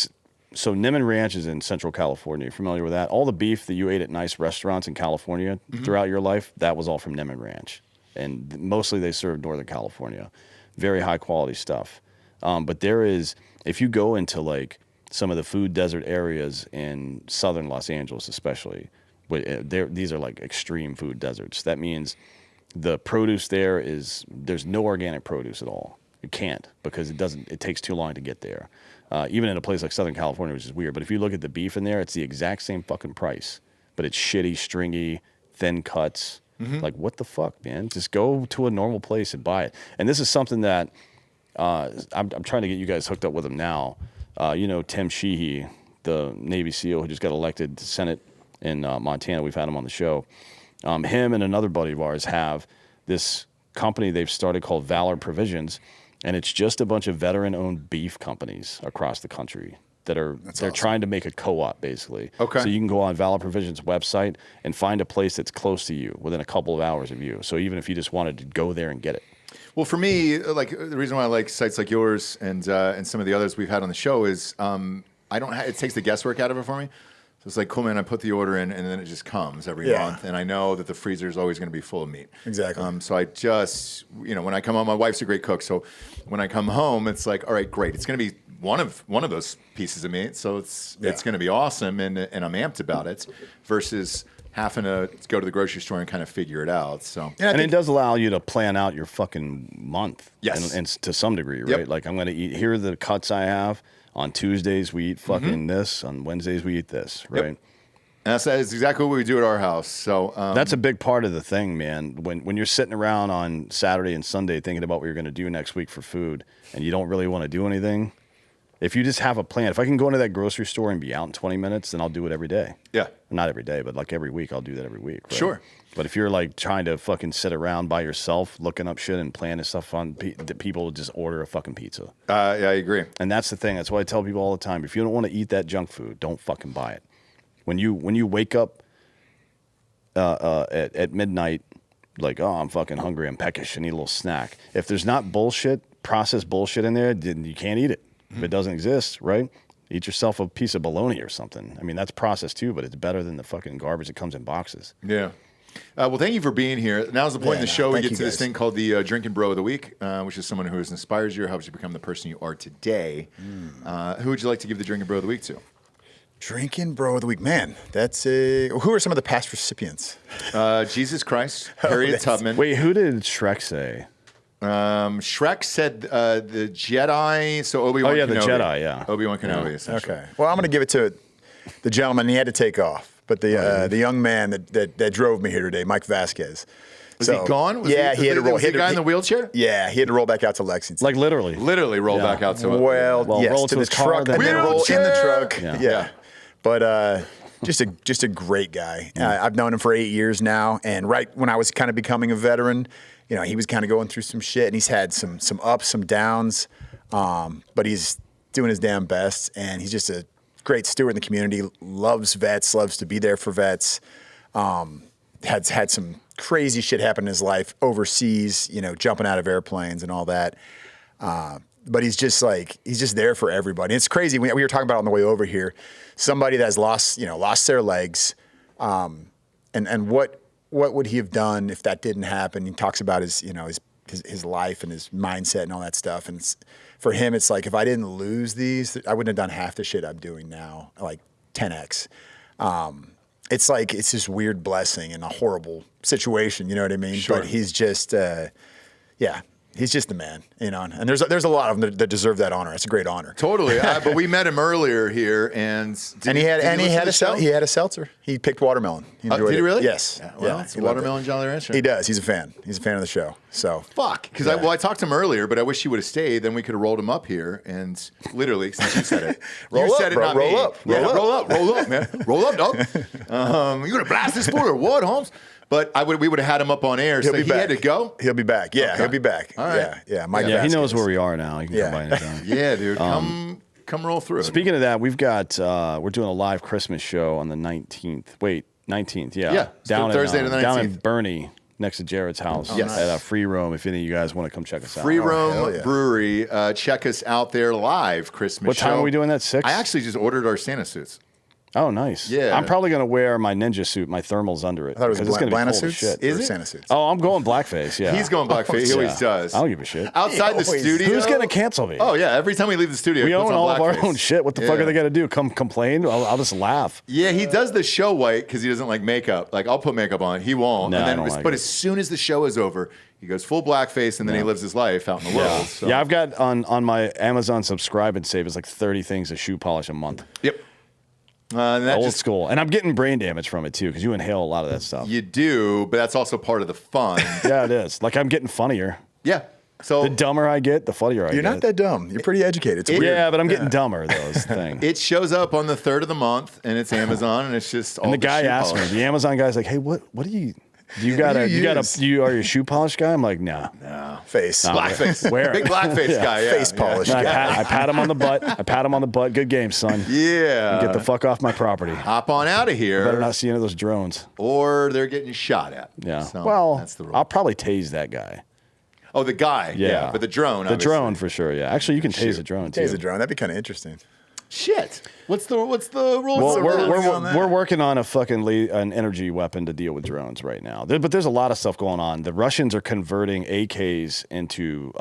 so Niman Ranch is in Central California. You're familiar with that? All the beef that you ate at nice restaurants in California throughout your life, that was all from Niman Ranch. And mostly they serve Northern California. Very high quality stuff. But if you go into like some of the food desert areas in southern Los Angeles especially, these are like extreme food deserts. That means the produce there's no organic produce at all. You can't because it takes too long to get there. Even in a place like Southern California, which is weird. But if you look at the beef in there, it's the exact same fucking price. But it's shitty, stringy, thin cuts. Like, what the fuck, man? Just go to a normal place and buy it. And this is something that I'm trying to get you guys hooked up with him now. Tim Sheehy, the Navy SEAL who just got elected to Senate in Montana. We've had him on the show. Him and another buddy of ours have this company they've started called Valor Provisions. And it's just a bunch of veteran-owned beef companies across the country they're awesome. Trying to make a co-op, basically. Okay. So you can go on Valor Provisions' website and find a place that's close to you within a couple of hours of you. So even if you just wanted to go there and get it. Well, for me, like the reason why I like sites like yours and some of the others we've had on the show is it takes the guesswork out of it for me. So it's like, cool, man, I put the order in, and then it just comes every month. And I know that the freezer is always going to be full of meat. Exactly. So I just, when I come home, my wife's a great cook. So when I come home, it's like, all right, great. It's going to be one of those pieces of meat. So it's going to be awesome, and I'm amped about it versus having to go to the grocery store and kind of figure it out. So and it does allow you to plan out your fucking month. Yes. And to some degree, right? Yep. Like, I'm going to eat, here are the cuts I have. On Tuesdays, we eat fucking this. On Wednesdays, we eat this, right? Yep. And that's exactly what we do at our house. So that's a big part of the thing, man. When you're sitting around on Saturday and Sunday thinking about what you're going to do next week for food, and you don't really want to do anything, if you just have a plan, if I can go into that grocery store and be out in 20 minutes, then I'll do it every day. Yeah. Not every day, but like every week, I'll do that every week. Right? Sure. But if you're like trying to fucking sit around by yourself looking up shit and planning stuff on, people will just order a fucking pizza. Yeah, I agree. And that's the thing. That's why I tell people all the time. If you don't want to eat that junk food, don't fucking buy it. When you wake up at midnight, like, oh, I'm fucking hungry, I'm peckish, I need a little snack. If there's not processed bullshit in there, then you can't eat it. If it doesn't exist, right? Eat yourself a piece of bologna or something. I mean, that's processed too, but it's better than the fucking garbage that comes in boxes. Yeah. Well, thank you for being here. Now's the point in the show. We get to this thing called the Drinkin Bro of the Week, which is someone who inspires you or helps you become the person you are today. Who would you like to give the Drinkin Bro of the Week to? Drinkin Bro of the Week. Man, who are some of the past recipients? Jesus Christ, Harriet Tubman. Wait, who did Shrek say? Shrek said the Jedi, so Obi-Wan Kenobi. Oh, yeah, the Jedi, yeah. Obi-Wan Kenobi, essentially. Okay. Well, I'm going to give it to the gentleman. He had to take off. But the young man that drove me here today, Mike Vasquez. Was he gone? He had to roll. Was the guy in the wheelchair? Yeah, he had to roll back out to Lexington. Like literally roll back out to well, yes, roll to to the his car, truck and then roll in the truck. Yeah. But just a great guy. I've known him for 8 years now, and right when I was kind of becoming a veteran, he was kind of going through some shit, and he's had some ups, some downs, but he's doing his damn best, and he's just a great steward in the community, loves vets, loves to be there for vets. Had some crazy shit happen in his life overseas, jumping out of airplanes and all that. But he's just there for everybody. It's crazy. We were talking about on the way over here, somebody that's lost their legs. And what would he have done if that didn't happen? He talks about his life and his mindset and all that stuff. And for him, it's like, if I didn't lose these, I wouldn't have done half the shit I'm doing now, like 10X. It's like, it's this weird blessing in a horrible situation, you know what I mean? Sure. But he's just, he's just the man, and there's a lot of them that deserve that honor. It's a great honor. Totally. But we met him earlier here, and he had a seltzer. He picked watermelon. He enjoyed did he really? Yes. Yeah, well, it's a watermelon Jolly Rancher. He does. He's a fan. He's a fan of the show. So fuck. Because I talked to him earlier, but I wish he would have stayed. Then we could have rolled him up here, and literally, since you said it, roll up, roll up, man, roll up, dog. You gonna blast this fool or what, Holmes? But we would have had him up on air. He'll so be he back. had to go. He'll be back. Yeah, okay. He'll be back. All right. Yeah. Mike he knows where we are now. He can come by anytime. Yeah, dude. Come roll through. Speaking of that, we've got we're doing a live Christmas show on the 19th. Wait, 19th. Yeah. Yeah. Down Thursday to the 19th. Down in Bernie, next to Jared's house. Yes. At Free Roam. If any of you guys want to come check us out. Free Roam Brewery. Check us out there live. Christmas. What time show. are we doing that? 6? I actually just ordered our Santa suits. Oh, nice. Yeah. I'm probably going to wear my ninja suit, my thermals under it. I thought it was it's gonna be Blana cold as suits. shit. Is it? Santa suits. Oh, I'm going blackface, yeah. He's going blackface. He always does. I don't give a shit. Outside the studio. Who's going to cancel me? Oh, yeah. Every time we leave the studio, we he puts own on all of our blackface. own shit. What the fuck are they going to do? Come complain? I'll just laugh. Yeah, he does the show white because he doesn't like makeup. Like, I'll put makeup on. He won't. No, and I then, don't like but it. as soon as the show is over, he goes full blackface and then he lives his life out in the world. So. Yeah, I've got on my Amazon subscribe and save, it's like 30 things of shoe polish a month. Yep. And Old school. And I'm getting brain damage from it too, because you inhale a lot of that stuff. You do, but that's also part of the fun. Yeah, it is. Like, I'm getting funnier. Yeah. So the dumber I get, the funnier I get. You're not that dumb. You're pretty educated. It's weird. Yeah, but I'm getting dumber, though, is the thing. It shows up on the 3rd of the month, and it's Amazon, and it's just all And the guy shoe asked me, polish. the Amazon guy's like, hey, what do you... Do you got are you a shoe polish guy? I'm like, nah. No. Face. Blackface. Where? Big blackface guy, yeah. Face polish. No, guy. I pat him on the butt. Good game, son. Yeah. Get the fuck off my property. Hop on out of here. Better not see any of those drones. Or they're getting shot at. Yeah. So well, that's the rule. I'll probably tase that guy. Oh, the guy. Yeah. But the drone, The obviously. drone, for sure, yeah. Actually, you can tase a drone, too. Tase a drone. That'd be kind of interesting. Shit. What's the rules? Well, on that? we're working on an energy weapon to deal with drones right now. But there's a lot of stuff going on. The Russians are converting AKs into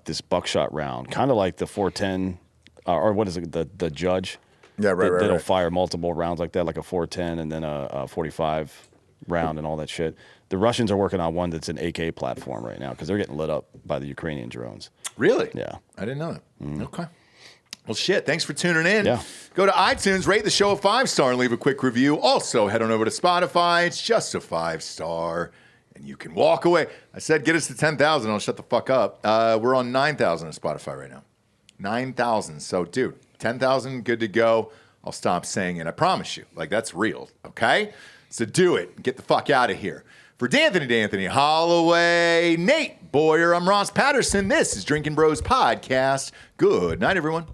this buckshot round, kind of like the 410, or what is it, the Judge? Yeah, right. That'll fire multiple rounds like that, like a 410 and then a 45 round and all that shit. The Russians are working on one that's an AK platform right now because they're getting lit up by the Ukrainian drones. Really? Yeah. I didn't know that. Okay. Well, shit. Thanks for tuning in. Yeah. Go to iTunes, rate the show a 5-star, and leave a quick review. Also, head on over to Spotify. It's just a 5-star, and you can walk away. I said get us to 10,000. I'll shut the fuck up. We're on 9,000 on Spotify right now. 9,000. So, dude, 10,000, good to go. I'll stop saying it. I promise you. Like, that's real, okay? So do it. Get the fuck out of here. For D'Anthony Holloway, Nate Boyer, I'm Ross Patterson. This is Drinkin' Bros Podcast. Good night, everyone.